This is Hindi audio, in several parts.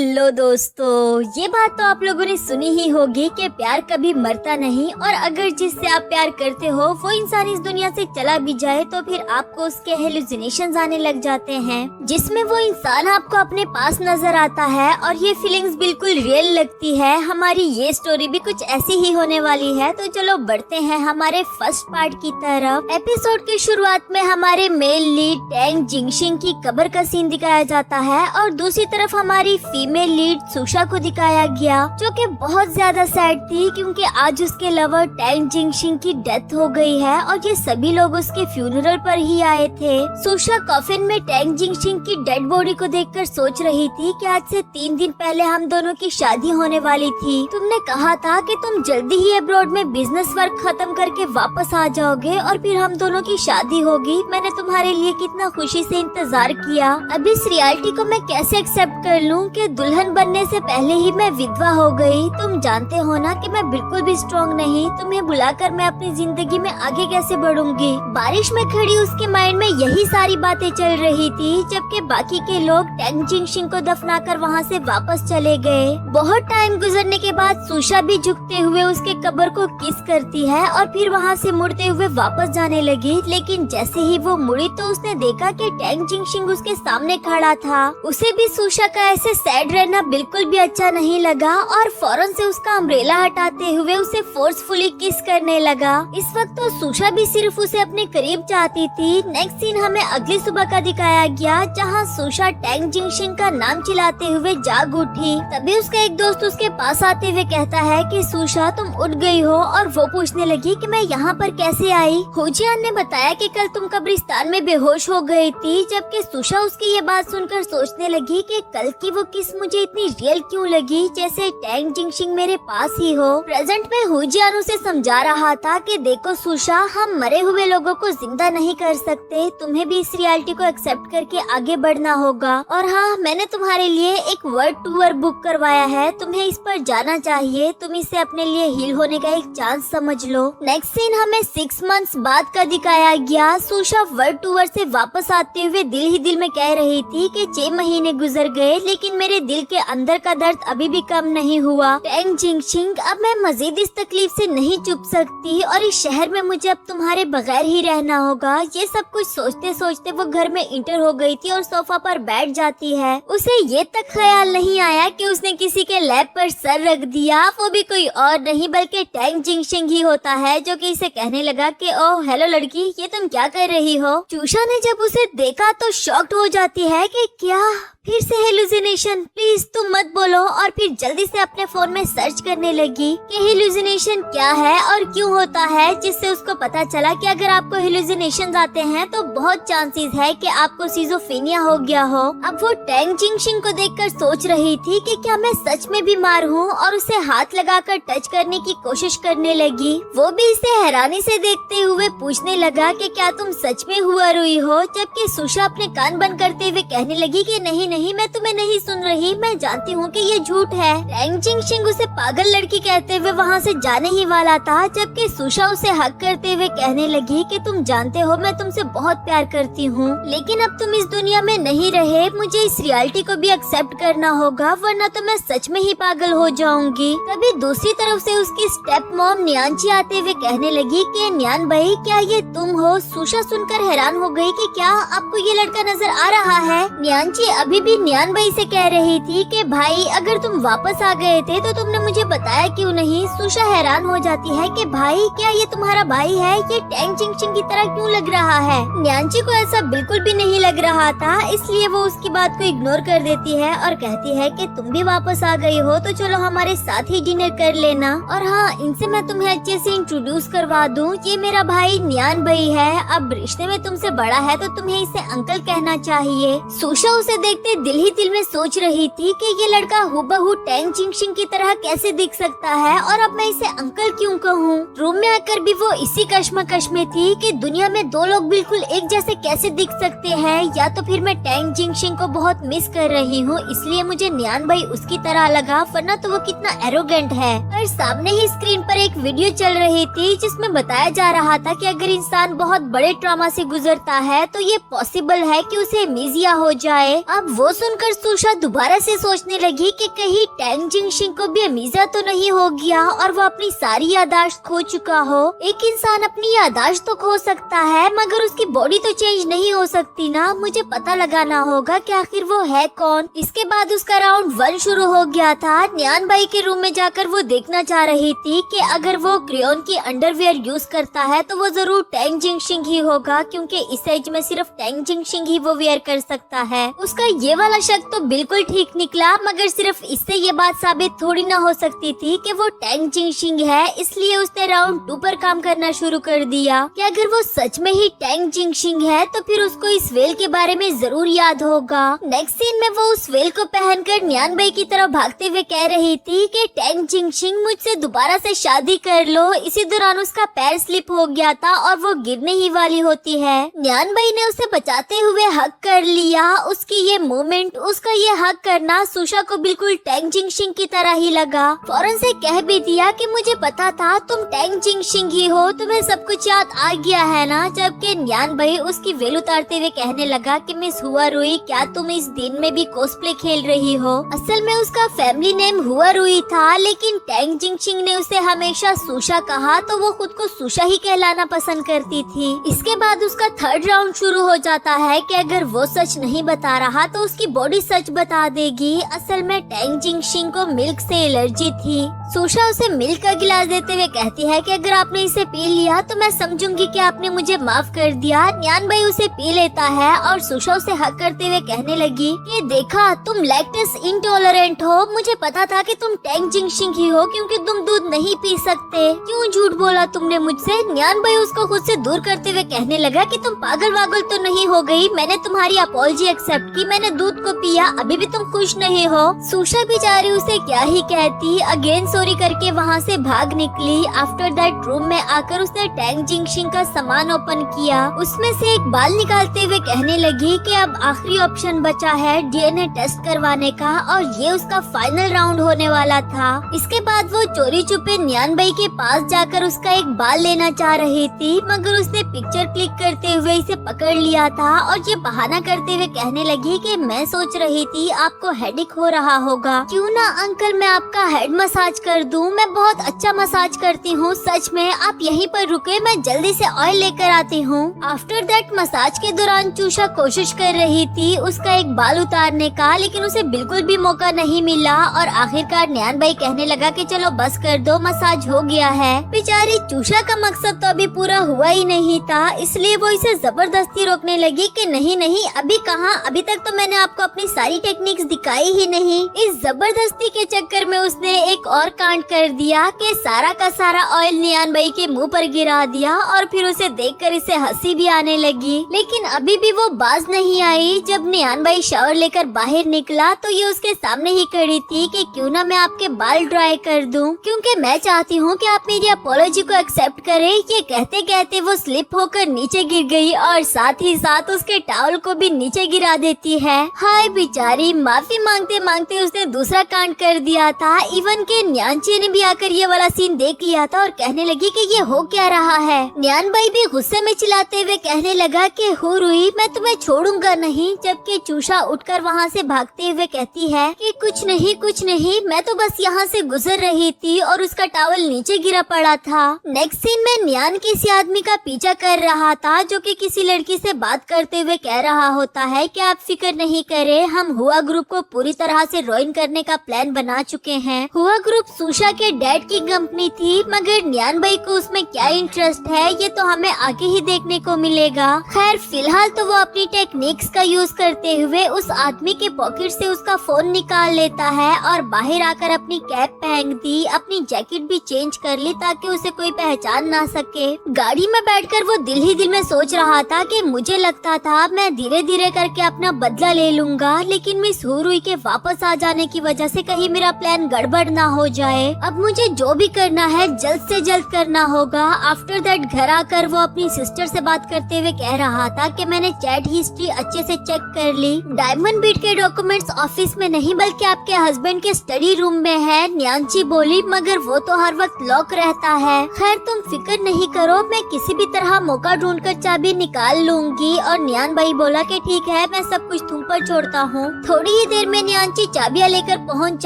हेलो दोस्तों, ये बात तो आप लोगों ने सुनी ही होगी कि प्यार कभी मरता नहीं और अगर जिससे आप प्यार करते हो वो इंसान इस दुनिया से चला भी जाए तो फिर आपको उसके हेलुसिनेशंस आने लग जाते हैं जिसमें वो इंसान आपको अपने पास नजर आता है और ये फीलिंग्स बिल्कुल रियल लगती है। हमारी ये स्टोरी भी कुछ ऐसी ही होने वाली है। तो चलो बढ़ते हैं हमारे फर्स्ट पार्ट की तरफ। एपिसोड की शुरुआत में हमारे मेल लीड टैंग जिंगशिंग की कब्र का सीन दिखाया जाता है और दूसरी तरफ हमारी फीमेल लीड सुशा को दिखाया गया जो कि बहुत ज्यादा सैड थी क्योंकि आज उसके लवर टैंग जिंगशिंग की डेथ हो गई है और ये सभी लोग उसके फ्यूनरल पर ही आए थे। सुशा कॉफिन में टैंग जिंगशिंग की डेड बॉडी को देखकर सोच रही थी कि आज से 3 दिन पहले हम दोनों की शादी होने वाली थी। तुमने कहा था कि तुम जल्दी ही अब्रॉड में बिजनेस वर्क खत्म करके वापस आ जाओगे और फिर हम दोनों की शादी होगी। मैंने तुम्हारे लिए कितना खुशी से इंतजार किया। अब इस रियलिटी को मैं कैसे एक्सेप्ट कर लूं कि दुल्हन बनने से पहले ही मैं विधवा हो गई। तुम जानते हो ना कि मैं बिल्कुल भी स्ट्रॉन्ग नहीं। तुम्हें बुलाकर मैं अपनी जिंदगी में आगे कैसे बढ़ूंगी। बारिश में खड़ी उसके माइंड में यही सारी बातें चल रही थी जबकि बाकी के लोग टैंग जिंगशिंग को दफनाकर वहाँ से वापस चले गए। बहुत टाइम गुजरने के बाद सुशा भी झुकते हुए उसके कब्र को किस करती है और फिर वहाँ से मुड़ते हुए वापस जाने लगी। लेकिन जैसे ही वो मुड़ी तो उसने देखा कि टैंग जिंगशिंग उसके सामने खड़ा था। उसे भी सुशा का ऐसे सैड रहना बिल्कुल भी अच्छा नहीं लगा और फौरन से उसका अम्ब्रेला हटाते हुए उसे फोर्सफुली किस करने लगा। इस वक्त तो सुशा भी सिर्फ उसे अपने करीब चाहती थी। नेक्स्ट सीन हमें अगली सुबह का दिखाया गया जहाँ सुशा टैंग जिंगशिंग का नाम चिल्लाते हुए जाग उठी। तभी उसका एक दोस्त उसके पास आते हुए कहता है कि सुशा तुम उठ गई हो और वो पूछने लगी कि मैं यहाँ पर कैसे आई। हुजियान ने बताया कि कल तुम कब्रिस्तान में बेहोश हो गई थी। जबकि सुशा उसकी ये बात सुनकर सोचने लगी कि कल की वो किस मुझे इतनी रियल क्यों लगी जैसे टैंग जिंगशिंग मेरे पास ही हो। प्रेजेंट में हुजियान उसे समझा रहा था कि देखो सुशा, हम मरे हुए लोगों को जिंदा नहीं कर सकते। तुम्हें भी इस रियलिटी को एक्सेप्ट करके आगे बढ़ना होगा। और हाँ, मैंने तुम्हारे लिए एक वर्ल्ड टूर बुक करवाया है। तुम्हें इस पर जाना चाहिए। तुम इसे अपने लिए हील होने का एक चांस समझ लो। नेक्स्ट सीन हमें 6 मंथ्स बाद का दिखाया गया। सुशा वर्ल्ड टूर से वापस आते हुए दिल ही दिल में कह रही थी कि 6 महीने गुजर गए लेकिन मेरे दिल के अंदर का दर्द अभी भी कम नहीं हुआ। टैंग जिंगशिंग, अब मैं मजीद इस तकलीफ से नहीं चुप सकती और इस शहर में मुझे अब तुम्हारे बगैर ही रहना होगा। ये सब कुछ सोचते सोचते वो घर में इंटर हो गई थी और सोफा पर बैठ जाती है। उसे ये तक ख्याल नहीं आया कि उसने किसी के लैब पर सर रख दिया। वो भी कोई और नहीं बल्कि टैंग जिंगशिंग ही होता है जो कि इसे कहने लगा कि ओह हेलो लड़की, ये तुम क्या कर रही हो। सुशा ने जब उसे देखा तो शॉक्ड हो जाती है कि क्या फिर से हेलुसिनेशन, प्लीज तुम मत बोलो। और फिर जल्दी से अपने फोन में सर्च करने लगी कि हेलुसिनेशन क्या है और क्यों होता है, जिससे उसको पता चला कि अगर आपको हेलुसिनेशन आते हैं तो बहुत चांसेस है कि आपको सिजोफ्रेनिया हो गया हो। अब वो टैंग जिंगशिंग को देखकर सोच रही थी कि क्या मैं सच में बीमार हूँ और उसे हाथ लगाकर टच करने की कोशिश करने लगी। वो भी इसे हैरानी से देखते हुए पूछने लगा कि क्या तुम सच में हुआ रुई हो। जबकि सुशा अपने कान बंद करते हुए कहने लगी कि नहीं, मैं तुम्हें नहीं सुन रही। मैं जानती हूँ कि ये झूठ है। टैंग जिंगशिंग उसे पागल लड़की कहते हुए वहाँ से जाने ही वाला था जबकि सुशा उसे हक करते हुए कहने लगी कि तुम जानते हो मैं तुमसे बहुत प्यार करती हूँ लेकिन अब तुम इस दुनिया में नहीं रहे। मुझे इस रियलिटी को भी एक्सेप्ट करना होगा वरना तो मैं सच में ही पागल हो जाऊंगी। तभी दूसरी तरफ से उसकी स्टेप मॉम न्यानची आते हुए कहने लगी कि न्यान भाई, क्या ये तुम हो। सुशा सुनकर हैरान हो गई कि क्या आपको ये लड़का नजर आ रहा है। न्यानची अभी भी न्यान भाई से कह रही थी कि भाई अगर तुम वापस आ गए थे तो तुमने मुझे बताया क्यों नहीं। सुशा हैरान हो जाती है कि भाई, क्या ये तुम्हारा भाई है। ये टैंग जिंगशिंग की तरह क्यों लग रहा है। न्यानची को ऐसा बिल्कुल भी नहीं लग रहा था इसलिए वो उसकी बात को इग्नोर कर देती है और कहती है कि तुम भी वापस आ गई हो तो चलो हमारे साथ ही डिनर कर लेना। और हाँ, इनसे मैं तुम्हें अच्छे से इंट्रोड्यूस करवा दूँ। ये मेरा भाई न्यान भाई है। अब रिश्ते में तुमसे बड़ा है तो तुम्हें इसे अंकल कहना चाहिए। सुशा उसे देखते दिल ही दिल में सोच रही थी कि ये लड़का हूबहू टैंग जिंगशिंग की तरह कैसे दिख सकता है और अब मैं इसे अंकल क्यों कहूँ। रूम में आकर भी वो इसी कश्मकश में थी कि दुनिया में 2 लोग बिल्कुल एक जैसे कैसे दिख सकते हैं। या तो फिर मैं टैंग जिंगशिंग को बहुत मिस कर रही हूँ इसलिए मुझे न्यान भाई उसकी तरह लगा, वरना तो वो कितना एरोगेंट है। पर सामने ही स्क्रीन पर एक वीडियो चल रही थी जिसमें बताया जा रहा था कि अगर इंसान बहुत बड़े ट्रॉमा से गुजरता है तो ये पॉसिबल है कि उसे एमनेसिया हो जाए। अब वो वो सुनकर सुशा दोबारा से सोचने लगी कि कहीं टैंग जिंगशिंग को भी अमीजा तो नहीं हो गया और वो अपनी सारी यादाश्त खो चुका हो। एक इंसान अपनी यादाश्त तो खो सकता है मगर उसकी बॉडी तो चेंज नहीं हो सकती ना। मुझे पता लगाना होगा कि आखिर वो है कौन। इसके बाद उसका राउंड 1 शुरू हो गया था। न्यान भाई के रूम में जाकर वो देखना चाह रही थी कि अगर वो क्रेयोन की अंडरवियर यूज करता है तो वो जरूर टैंग जिंगशिंग ही होगा, क्योंकि इस एज में सिर्फ टैंग जिंगशिंग ही वो वेयर कर सकता है। उसका ये वाला शक तो बिल्कुल ठीक निकला, मगर सिर्फ इससे ये बात साबित थोड़ी ना हो सकती थी कि वो टैंग जिंगशिंग है। इसलिए उसने राउंड 2 पर काम करना शुरू कर दिया कि अगर वो सच में ही टैंग जिंगशिंग है तो फिर उसको इस वेल के बारे में जरूर याद होगा। नेक्स्ट सीन में वो उस वेल को पहनकर न्यान भाई की तरफ भागते हुए कह रही थी कि टैंग जिंगशिंग मुझसे दोबारा से शादी कर लो। इसी दौरान उसका पैर स्लिप हो गया था और वो गिरने ही वाली होती है। न्यान भाई ने उसे बचाते हुए हक कर लिया। उसकी ये मूवमेंट, उसका ये हक करना सुशा को बिल्कुल टैंग जिंगशिंग की तरह ही लगा। फौरन से कह भी दिया कि मुझे पता था तुम टैंग जिंगशिंग ही हो, तुम्हें सब कुछ याद आ गया है ना। जबकि न्यान भाई उसकी वेल उतारते हुए कहने लगा कि मिस हुआ रुई, क्या तुम इस दिन में भी कॉस्प्ले खेल रही हो? असल में उसका फैमिली नेम हुआ रुई था, लेकिन टैंग जिंगशिंग ने उसे हमेशा सुशा कहा तो वो खुद को सुशा ही कहलाना पसंद करती थी। इसके बाद उसका 3rd राउंड शुरू हो जाता है कि अगर वो सच नहीं बता रहा तो उसकी बॉडी सच बता देगी। असल में टैंग जिंगशिंग को मिल्क से एलर्जी थी। सुशा उसे मिल्क का गिलास देते हुए कहती है कि अगर आपने इसे पी लिया तो मैं समझूंगी कि आपने मुझे माफ कर दिया। न्यान भाई उसे पी लेता है और सुशा उसे हक करते हुए कहने लगी कि देखा, तुम लैक्टोज इंटॉलरेंट हो। मुझे पता था कि तुम टैंग जिंगशिंग ही हो क्योंकि तुम दूध नहीं पी सकते। क्यों झूठ बोला तुमने मुझसे? न्यान भाई उसको खुद से दूर करते हुए कहने लगा कि तुम पागल वागल तो नहीं हो गई? मैंने तुम्हारी अपॉलजी एक्सेप्ट की, मैंने दूध को पिया, अभी भी तुम खुश नहीं हो? सुशा बेचारी उसे क्या ही कहती, अगेन सॉरी करके वहाँ से भाग निकली। आफ्टर दैट रूम में आकर उसने टैंग जिंगशिंग का सामान ओपन किया। उसमें से एक बाल निकालते हुए कहने लगी कि अब आखिरी ऑप्शन बचा है डीएनए टेस्ट करवाने का, और ये उसका फाइनल राउंड होने वाला था। इसके बाद वो चोरी छुपे न्यान भाई के पास जाकर उसका एक बाल लेना चाह रही थी, मगर उसने पिक्चर क्लिक करते हुए इसे पकड़ लिया था और ये बहाना करते हुए कहने लगी कि मैं सोच रही थी आपको हेडेक हो रहा होगा, क्यों ना अंकल मैं आपका हेड मसाज कर दूं? मैं बहुत अच्छा मसाज करती हूँ, सच में। आप यहीं पर रुके, मैं जल्दी से ऑयल लेकर आती हूँ। आफ्टर दैट मसाज के दौरान चूषा कोशिश कर रही थी उसका एक बाल उतारने का, लेकिन उसे बिल्कुल भी मौका नहीं मिला और आखिरकार न्यान भाई कहने लगा कि चलो बस कर दो, मसाज हो गया है। बेचारी चूषा का मकसद तो अभी पूरा हुआ ही नहीं था, इसलिए वो इसे जबरदस्ती रोकने लगी कि नहीं नहीं, अभी कहाँ, अभी तक तो मैंने आपको अपनी सारी टेक्निक्स दिखाई ही नहीं। इस जबरदस्ती के चक्कर में उसने एक और कांड कर दिया कि सारा का सारा ऑयल न्यान भाई के मुंह पर गिरा दिया और फिर उसे देखकर इसे हंसी भी आने लगी। लेकिन अभी भी वो बाज नहीं आई। जब न्यान भाई शावर लेकर बाहर निकला तो ये उसके सामने ही खड़ी थी कि क्यों ना मैं आपके बाल ड्राई कर दूं, क्योंकि मैं चाहती हूँ कि आप मेरी अपॉलॉजी को एक्सेप्ट करें। ये कहते कहते वो स्लिप होकर नीचे गिर गई और साथ ही साथ उसके टॉवल को भी नीचे गिरा देती है। हाय बेचारी, माफी मांगते मांगते उसने दूसरा कांड कर दिया था। इवन के न्यानची ने भी आकर ये वाला सीन देख लिया था और कहने लगी कि ये हो क्या रहा है। न्यान भाई भी गुस्से में चिल्लाते हुए कहने लगा कि हो रुई, मैं तुम्हें छोड़ूंगा नहीं। जबकि चूषा उठकर वहाँ से भागते हुए कहती है कि कुछ नहीं, मैं तो बस यहाँ से गुजर रही थी और उसका टॉवल नीचे गिरा पड़ा था। नेक्स्ट सीन में न्यान किसी आदमी का पीछा कर रहा था जो कि किसी लड़की से बात करते हुए कह रहा होता है कि आप फिक्र नहीं करें, हम हुआ ग्रुप को पूरी तरह से रॉइन करने का प्लान बना चुके हैं। हुआ ग्रुप सुशा के डैड की कंपनी थी, मगर न्यान भाई को उसमें क्या इंटरेस्ट है ये तो हमें आगे ही देखने को मिलेगा। खैर फिलहाल तो वो अपनी टेक्निक्स का यूज करते हुए उस आदमी के पॉकेट से उसका फोन निकाल लेता है और बाहर आकर अपनी कैप पहन दी, अपनी जैकेट भी चेंज कर ली ताकि उसे कोई पहचान ना सके। गाड़ी में बैठकर वो दिल ही दिल में सोच रहा था कि मुझे लगता था मैं धीरे धीरे करके अपना बदला ले लूंगा, लेकिन मिस हुरुई के वापस आ जाने की वजह से कहीं मेरा प्लान गड़बड़ ना हो जाए। अब मुझे जो भी करना है जल्द से जल्द करना होगा। आफ्टर दैट घर आकर वो अपनी सिस्टर से बात करते हुए कह रहा था कि मैंने चैट हिस्ट्री अच्छे से चेक कर ली। डायमंड बीट के डॉक्यूमेंट्स ऑफिस में नहीं बल्कि आपके हस्बैंड के स्टडी रूम में है। न्यानची बोली मगर वो तो हर वक्त लॉक रहता है। खैर तुम फिक्र नहीं करो, मैं किसी भी तरह मौका ढूंढकर चाबी निकाल लूंगी। और न्यान भाई बोला कि ठीक है, मैं सब कुछ ऊपर छोड़ता हूँ। थोड़ी ही देर में न्यांची चाबियां लेकर पहुँच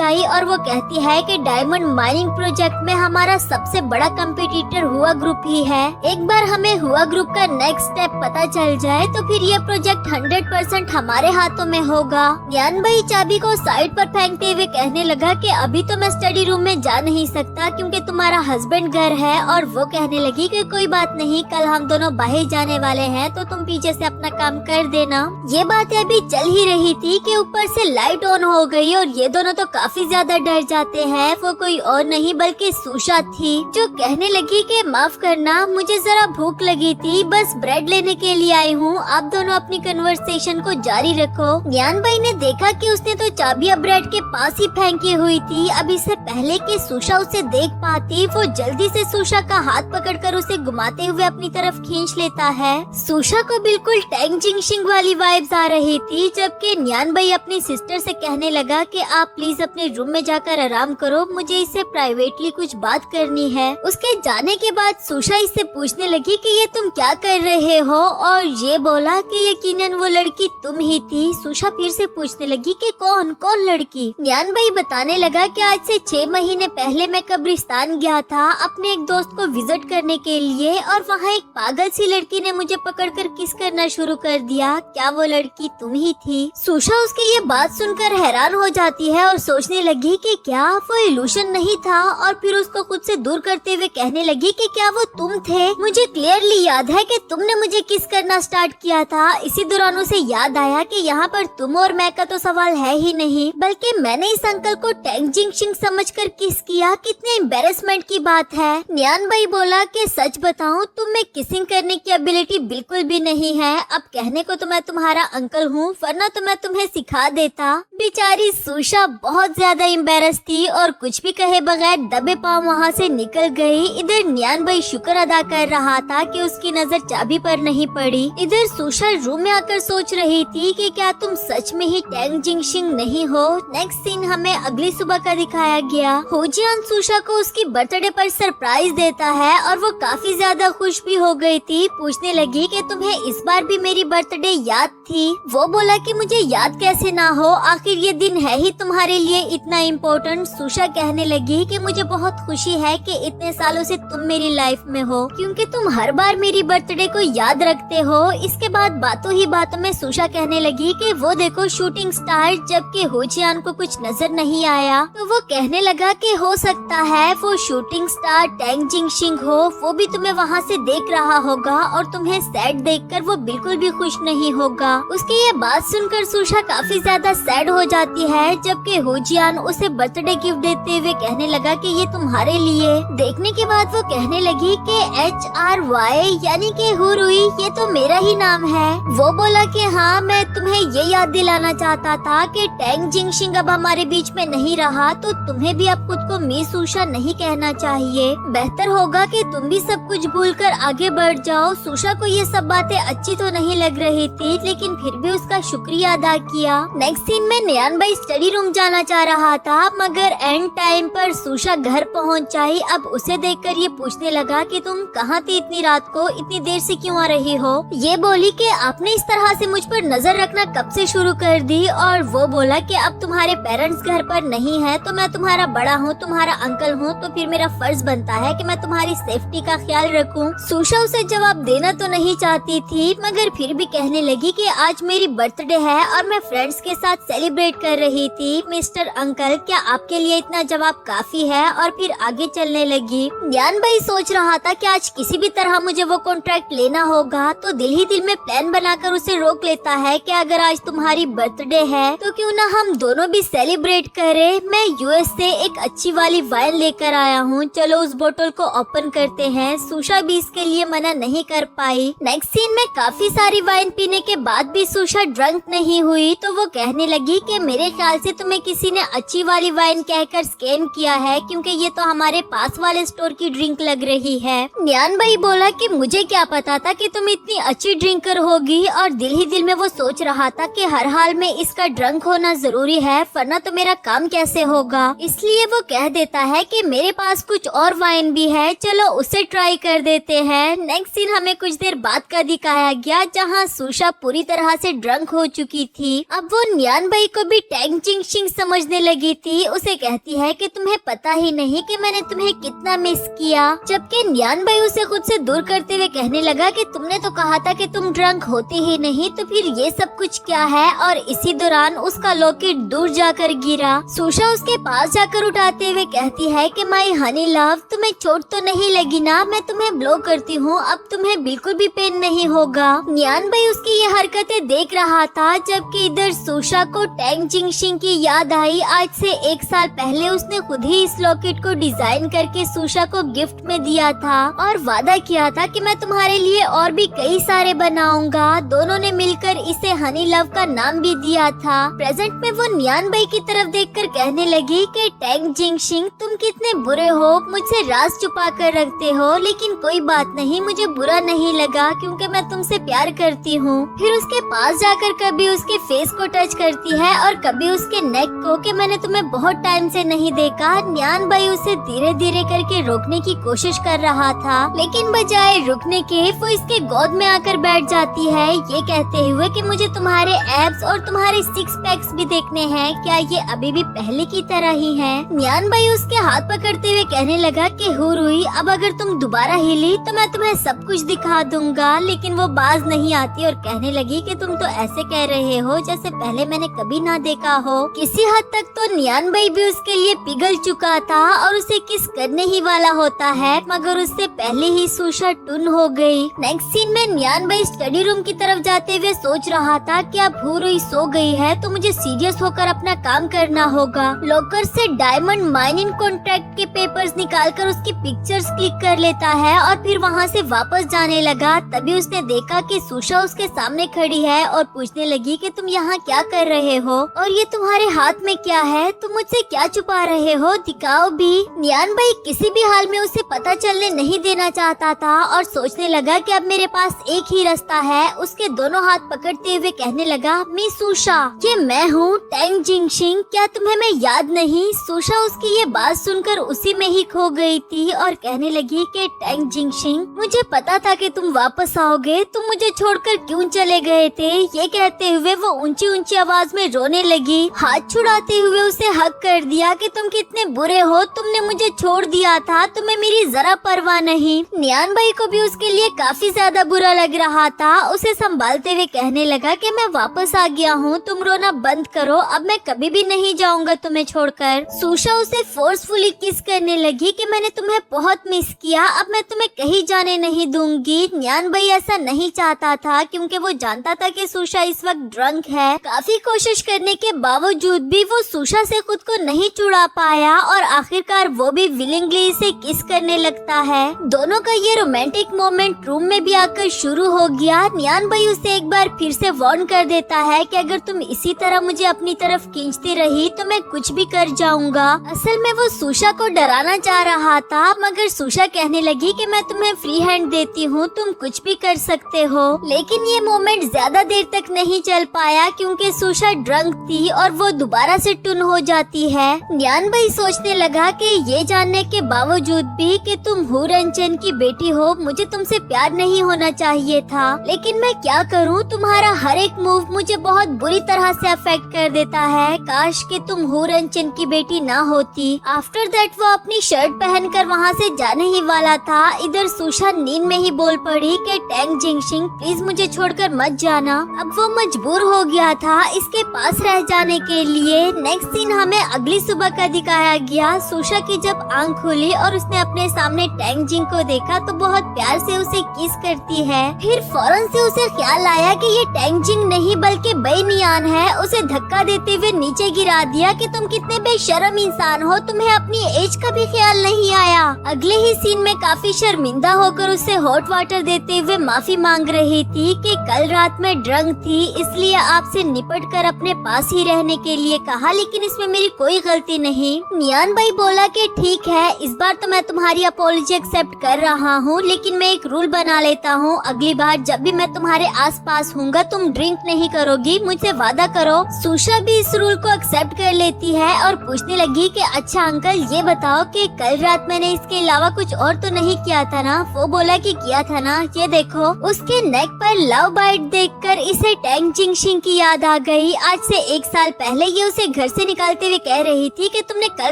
आई और वो कहती है कि डायमंड माइनिंग प्रोजेक्ट में हमारा सबसे बड़ा कंपटीटर हुआ ग्रुप ही है। एक बार हमें हुआ ग्रुप का नेक्स्ट स्टेप पता चल जाए तो फिर ये प्रोजेक्ट 100% हमारे हाथों में होगा। न्यान भाई चाबी को साइड पर फेंकते हुए कहने लगा कि अभी तो मैं स्टडी रूम में जा नहीं सकता क्योंकि तुम्हारा हस्बैंड घर है। और वो कहने लगी कि कोई बात नहीं, कल हम दोनों बाहर जाने वाले हैं तो तुम पीछे से अपना काम कर देना। ये बातें अभी चल ही रही थी कि ऊपर से लाइट ऑन हो गई और ये दोनों तो काफी ज्यादा डर जाते हैं। वो कोई और नहीं बल्कि सुशा थी जो कहने लगी कि माफ करना, मुझे जरा भूख लगी थी, बस ब्रेड लेने के लिए आई हूँ। आप दोनों अपनी कन्वर्सेशन को जारी रखो। न्यान भाई ने देखा कि उसने तो चाबियां ब्रेड के पास ही फेंकी हुई थी। अब इससे पहले कि सुशा उसे देख पाती, वो जल्दी से सुशा का हाथ पकड़कर उसे घुमाते हुए अपनी तरफ खींच लेता है। सुशा को बिल्कुल टैंग जिंगशिंग वाली वाइब्स आ रही थी, जबकि न्यान भाई अपनी सिस्टर से कहने लगा कि आप प्लीज अपने रूम में जाकर आराम करो, मुझे इससे प्राइवेटली कुछ बात करनी है। उसके जाने के बाद सुशा इससे पूछने लगी कि ये तुम क्या कर रहे हो, और ये बोला कि यकीनन वो लड़की तुम ही थी। सुशा फिर से पूछने लगी कि कौन लड़की। न्यान भाई बताने लगा कि आज से 6 महीने पहले मैं कब्रिस्तान गया था अपने एक दोस्त को विजिट करने के लिए और वहाँ एक पागल सी लड़की ने मुझे पकड़कर किस करना शुरू कर दिया। क्या वो लड़की तुम ही थी? सुशा उसकी ये बात सुनकर हैरान हो जाती है और सोचने लगी कि क्या वो इल्यूशन नहीं था, और फिर उसको खुद से दूर करते हुए कहने लगी कि क्या वो तुम थे? मुझे क्लियरली याद है कि तुमने मुझे किस करना स्टार्ट किया था। इसी दौरान उसे याद आया कि यहाँ पर तुम और मैं का तो सवाल है ही नहीं, बल्कि मैंने इस अंकल को टैंग जिंगशिंग समझकर किस किया। कितने एम्बेरसमेंट की बात है। न्यान भाई बोला कि सच बताऊं, तुम में किसिंग करने की एबिलिटी बिल्कुल भी नहीं है। अब कहने को तो मैं तुम्हारा अंकल हूँ, वरना तो मैं तुम्हें सिखा देता। बेचारी सुशा बहुत ज्यादा एम्बेरस थी और कुछ भी कहे बगैर दबे पांव वहाँ से निकल गई। इधर न्यान भाई शुक्र अदा कर रहा था कि उसकी नजर चाबी पर नहीं पड़ी। इधर सुशा रूम में आकर सोच रही थी कि क्या तुम सच में ही टैंग जिंगशिंग नहीं हो। नेक्स्ट सीन हमें अगली सुबह का दिखाया गया। होजियान सुशा को उसकी बर्थडे पर सरप्राइज देता है और वो काफी ज्यादा खुश भी हो गई थी। पूछने लगी कि तुम्हें इस बार भी मेरी बर्थडे याद थी? वो बोला कि मुझे याद कैसे ना हो, आखिर ये दिन है ही तुम्हारे लिए इतना इम्पोर्टेंट। सुशा कहने लगी कि मुझे बहुत खुशी है कि इतने सालों से तुम मेरी लाइफ में हो, क्योंकि तुम हर बार मेरी बर्थडे को याद रखते हो। इसके बाद बातों ही बातों में सुशा कहने लगी कि वो देखो शूटिंग स्टार, जबकि होजियान को कुछ नजर नहीं आया। तो वो कहने लगा कि हो सकता है वो शूटिंग स्टार टैंग जिंगशिंग हो, वो भी तुम्हें वहाँ से देख रहा होगा और तुम्हें सैड देखकर वो बिल्कुल भी खुश नहीं होगा। उसकी ये बात सुनकर सुशा काफी ज्यादा सैड हो जाती है, जबकि होजियान उसे बर्थडे गिफ्ट देते हुए कहने लगा कि ये तुम्हारे लिए। देखने के बाद वो कहने लगी कि HRY यानी कि हुरुई, ये तो मेरा ही नाम है। वो बोला कि हाँ, मैं तुम्हें ये याद दिलाना चाहता था कि टैंग जिंगशिंग अब हमारे बीच में नहीं रहा, तो तुम्हें भी अब खुद को मिस सुशा नहीं कहना चाहिए। बेहतर होगा कि तुम भी सब कुछ भूलकर आगे बढ़ जाओ। सुशा को ये सब बातें अच्छी तो नहीं लग रही थी, लेकिन फिर भी उसका शुक्रिया अदा किया। नेक्स्ट सीन में न्यान भाई स्टडी रूम जाना चाह रहा था, मगर एंड टाइम पर सुशा घर पहुंच आई। अब उसे देखकर ये पूछने लगा कि तुम कहाँ थी इतनी रात को, इतनी देर से क्यों आ रही हो? ये बोली कि आपने इस तरह से मुझ पर नजर रखना कब से शुरू कर दी? और वो बोला कि अब तुम्हारे पेरेंट्स घर पर नहीं है, तो मैं तुम्हारा बड़ा हूँ, तुम्हारा अंकल हूँ, तो फिर मेरा फर्ज बनता है कि मैं तुम्हारी सेफ्टी का ख्याल रखूँ। सुशा उसे जवाब देना तो नहीं चाहती थी, मगर फिर भी कहने लगी कि आज मेरी बर्थडे है और मैं फ्रेंड्स के साथ सेलिब्रेट कर रही थी। मिस्टर अंकल, क्या आपके लिए इतना जवाब काफी है? और फिर आगे चलने लगी। न्यान भाई सोच रहा था कि आज किसी भी तरह मुझे वो कॉन्ट्रैक्ट लेना होगा, तो दिल ही दिल में प्लान बनाकर उसे रोक लेता है कि अगर आज तुम्हारी बर्थडे है तो क्यों ना हम दोनों भी सेलिब्रेट करें। मैं यूएस से एक अच्छी वाली वाइन लेकर आया हूँ, चलो उस बोतल को ओपन करते हैं। सुशा भी इसके लिए मना नहीं कर पाई। नेक्स्ट सीन में काफी सारी वाइन पीने के बाद भी सुशा ड्रंक नहीं हुई, तो वो कहने लगी कि मेरे ख्याल से तुम्हें किसी ने अच्छी वाली वाइन कहकर स्कैम किया है, क्योंकि ये तो हमारे पास वाले स्टोर की ड्रिंक लग रही है। नियान भाई बोला कि मुझे क्या पता था कि तुम इतनी अच्छी ड्रिंकर होगी, और दिल ही दिल में वो सोच रहा था कि हर हाल में इसका ड्रंक होना जरूरी है, वरना तो मेरा काम कैसे होगा। इसलिए वो कह देता है कि मेरे पास कुछ और वाइन भी है, चलो उसे ट्राई कर देते हैं। नेक्स्ट सीन हमें कुछ देर बाद का दिखाया गया, जहाँ सुशा पूरी तरह से ड्रंक हो चुकी थी। अब वो नियान भाई को भी टैंग जिंगशिंग समझने लगी थी। उसे कहती है कि तुम्हें पता ही नहीं कि मैंने तुम्हें कितना मिस किया, जबकि नियान भाई उसे खुद से दूर करते हुए कहने लगा कि तुमने तो कहा था कि तुम ड्रंक होती ही नहीं, तो फिर ये सब कुछ क्या है। और इसी दौरान उसका लॉकेट दूर जाकर गिरा। सुशा उसके पास जाकर उठाते हुए कहती है कि माय हनी लव, तुम्हें चोट तो नहीं लगी ना, मैं तुम्हें ब्लो करती हूँ, अब तुम्हें बिल्कुल भी पेन नहीं होगा। नियान भाई उसकी ये हरकतें देख रहा था, जबकि इधर सुशा को टैंग जिंगशिंग की याद आई। आज से 1 साल पहले उसने खुद ही इस लॉकेट को डिजाइन करके सुशा को गिफ्ट में दिया था और वादा किया था कि मैं तुम्हारे लिए और भी कई सारे बनाऊंगा। दोनों ने मिलकर इसे हनी लव का नाम भी दिया था। प्रेजेंट में वो नियान भाई की तरफ देखकर कहने लगी कि टैंग जिंगशिंग, तुम कितने बुरे हो, मुझसे राज छुपा कर रखते हो, लेकिन कोई बात नहीं, मुझे बुरा नहीं लगा क्योंकि मैं तुमसे प्यार करती हूँ। फिर उसके पास जाकर कभी उसके फेस को टच करती है और कभी उसके नेक को कि मैंने तुम्हें बहुत टाइम से नहीं देखा। नियान भाई उसे धीरे धीरे करके रोकने की कोशिश कर रहा था, लेकिन बजाय रुकने के वो इसके गोद में आकर बैठ जाती है, ये कहते हुए कि मुझे तुम्हारे एब्स और तुम्हारे 6 पैक्स भी देखने हैं, क्या ये अभी भी पहले की तरह ही है। नियान भाई उसके हाथ पकड़ते हुए कहने लगा कि हुई, अब अगर तुम दोबारा हिली तो मैं तुम्हें सब कुछ दिखा दूंगा। लेकिन वो बाज नहीं आती और कहने लगी कि तुम तो ऐसे कह रहे हो जैसे पहले मैंने कभी ना देखा हो। किसी हद तक तो नियान भाई भी उसके लिए पिघल चुका था और उसे किस करने ही वाला होता है, मगर उससे पहले ही सुशा टुन हो गई। नेक्स्ट सीन में नियान भाई स्टडी रूम की तरफ जाते हुए सोच रहा था कि अब हुई सो गई है तो मुझे सीरियस होकर अपना काम करना होगा। लॉकर से डायमंड माइनिंग कॉन्ट्रैक्ट के पेपर्स निकालकर उसकी पिक्चर्स क्लिक कर लेता है और फिर वहाँ से वापस जाने लगा। तभी उसने देखा कि सुशा उसके सामने खड़ी है और पूछने लगी कि तुम यहाँ क्या कर रहे हो और ये तुम्हारे हाथ में क्या है, तुम मुझसे क्या छुपा रहे हो, दिखाओ भी। नियान भाई किसी भी हाल में उसे पता चलने नहीं देना चाहता था और सोचने लगा कि अब मेरे पास एक ही रास्ता है। उसके दोनों हाथ पकड़ते हुए कहने लगा, मैं सुशा, ये मैं हूँ टैंग जिंगशिंग, क्या तुम्हें मैं याद नहीं। सुशा उसकी ये बात सुनकर उसी में ही खो गई थी और कहने लगी कि टैंग जिंगशिंग, मुझे पता था कि तुम वापस आओगे, तुम मुझे छोड़कर क्यों चले गए थे। ये कहते हुए वो ऊंची ऊंची आवाज में रोने लगी। हाथ छुड़ाते हुए उसे हक कर दिया कि तुम कितने बुरे हो, तुमने मुझे छोड़ दिया था, तुम्हें मेरी जरा परवाह नहीं। नियान भाई को भी उसके लिए काफी ज्यादा बुरा लग रहा था। उसे संभालते हुए कहने लगा कि मैं वापस आ गया हूँ, तुम रोना बंद करो, अब मैं कभी भी नहीं जाऊंगा तुम्हें छोड़कर। सुशा उसे फोर्सफुली किस करने लगी कि मैंने तुम्हें बहुत मिस किया, अब मैं तुम्हें कहीं जाने नहीं दूंगी। नियान भाई ऐसा नहीं चाहता था क्योंकि वो जानता था कि सुशा इस वक्त ड्रंक है। काफी कोशिश करने के बावजूद भी वो सुशा से खुद को नहीं छुड़ा पाया और आखिरकार वो भी विलिंगली इसे किस करने लगता है। दोनों का ये रोमांटिक मोमेंट रूम में भी आकर शुरू हो गया। नियान भाई उसे एक बार फिर से वार्न कर देता है कि अगर तुम इसी तरह मुझे अपनी तरफ खींचती रही तो मैं कुछ भी कर जाऊंगा। असल में वो सुशा को डराना चाह रहा था, मगर सुशा कहने लगी कि मैं तुम्हें फ्री हैंड देती हूँ, तुम कुछ भी कर सकते हो। लेकिन ये मोमेंट ज्यादा देर तक नहीं चल पाया क्योंकि सुशा ड्रंक थी और वो दोबारा से टुन हो जाती है। नियान भाई सोचने लगा कि ये जानने के बावजूद भी कि तुम हुरंचन की बेटी हो, मुझे तुमसे प्यार नहीं होना चाहिए था, लेकिन मैं क्या करूँ, तुम्हारा हर एक मूव मुझे बहुत बुरी तरह से अफेक्ट कर देता है। काश कि तुम हुरंचन की बेटी ना होती। आफ्टर दैट वो अपनी शर्ट पहनकर वहाँ से जाने ही वाला था। इधर सुशा नींद में ही बोल पड़ी कि टैंग जिंगशिंग, प्लीज मुझे छोड़कर मत जाना। अब वो मजबूर हो गया था इसके पास रह जाने के लिए। नेक्स्ट सीन हमें अगली सुबह का दिखाया गया। सुशा की जब आंख खुली और उसने अपने सामने टैंग जिंग को देखा तो बहुत प्यार से उसे किस करती है। फिर फौरन से उसे ख्याल आया कि ये टैंग जिंग नहीं बल्कि बेई नियान है। उसे धक्का देते हुए नीचे गिरा दिया कि तुम कितने बेशर्म इंसान हो, तुम्हें अपनी एज का भी ख्याल नहीं आया। अगले ही सीन में काफी शर्मिंदा होकर उसे हॉट वाटर देते हुए माफी मांग रही थी कि कल रात में ड्रंक थी, इसलिए आपसे निपट कर अपने पास ही रहने के लिए कहा, लेकिन इसमें मेरी कोई गलती नहीं। नियान भाई बोला कि ठीक है, इस बार तो मैं तुम्हारी अपॉलजी एक्सेप्ट कर रहा हूँ, लेकिन मैं एक रूल बना लेता हूँ, अगली बार जब भी मैं तुम्हारे आसपास हूँगा तुम ड्रिंक नहीं करोगी, मुझसे वादा करो। सुशा भी इस रूल को एक्सेप्ट कर लेती है और पूछने लगी कि अच्छा अंकल ये बताओ कि कल रात मैंने इसके अलावा कुछ और तो नहीं किया था ना? वो बोला कि किया था ना, ये देखो। उसके नेक पर लव बाइट देखकर इसे टैंग जिंगशिंग की याद आ गई। आज से 1 साल पहले ये उसे घर से निकालते हुए कह रही थी कि तुमने कल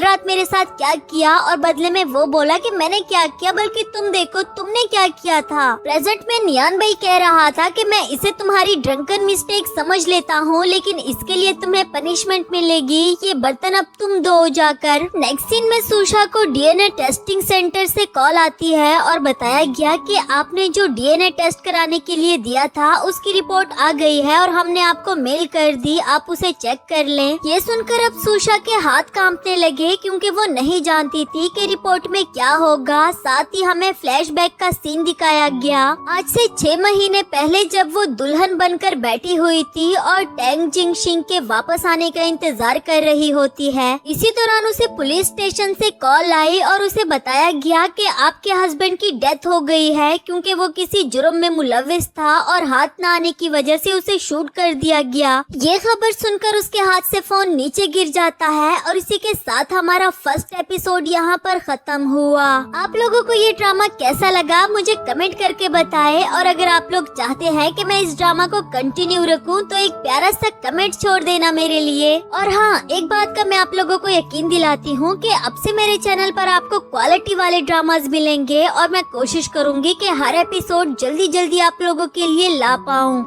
रात मेरे साथ क्या किया, और बदले में वो बोला कि मैंने क्या किया, बल्कि तुम देखो तुमने क्या किया था। प्रेजेंट में नियान भाई कह रहा था कि मैं इसे तुम्हारी ड्रंकन मिस्टेक समझ लेता हूँ, लेकिन इसके लिए तुम्हें पनिशमेंट मिलेगी, ये बर्तन अब तुम धो जाकर। नेक्स्ट सीन में सुशा को डीएनए टेस्टिंग सेंटर से कॉल आती है और बताया गया कि आपने जो डीएनए टेस्ट कराने के लिए दिया था उसकी रिपोर्ट आ गई है और हमने आपको मेल कर दी, आप उसे चेक कर लें। ये सुनकर अब सुशा के हाथ कांपने लगे क्योंकि वो नहीं जानती थी कि रिपोर्ट में क्या होगा। साथ ही हमें फ्लैशबैक का सीन दिखाया गया आज से 6 महीने पहले, जब वो दुल्हन बनकर बैठी हुई थी और टैंग जिंगशिंग के वापस आने का इंतजार कर रही होती है। इसी दौरान उसे पुलिस स्टेशन से कॉल आई और उसे बताया गया कि आपके हस्बैंड की डेथ हो गई है क्योंकि वो किसी जुर्म में मुलविस था और हाथ न आने की वजह से उसे शूट कर दिया गया। ये खबर सुनकर उसके हाथ से फोन नीचे गिर जाता है और इसी के साथ हमारा फर्स्ट एपिसोड यहाँ पर खत्म हुआ। आप लोगों को ये ड्रामा कैसा लगा मुझे कमेंट करके बताएं, और अगर आप लोग चाहते हैं कि मैं इस ड्रामा को कंटिन्यू रखूं तो एक प्यारा सा कमेंट छोड़ देना मेरे लिए। और हाँ, एक बात का मैं आप लोगों को यकीन दिलाती हूँ कि अब से मेरे चैनल पर आपको क्वालिटी वाले ड्रामास मिलेंगे और मैं कोशिश करूंगी कि हर एपिसोड जल्दी जल्दी आप लोगों के लिए ला पाऊँ।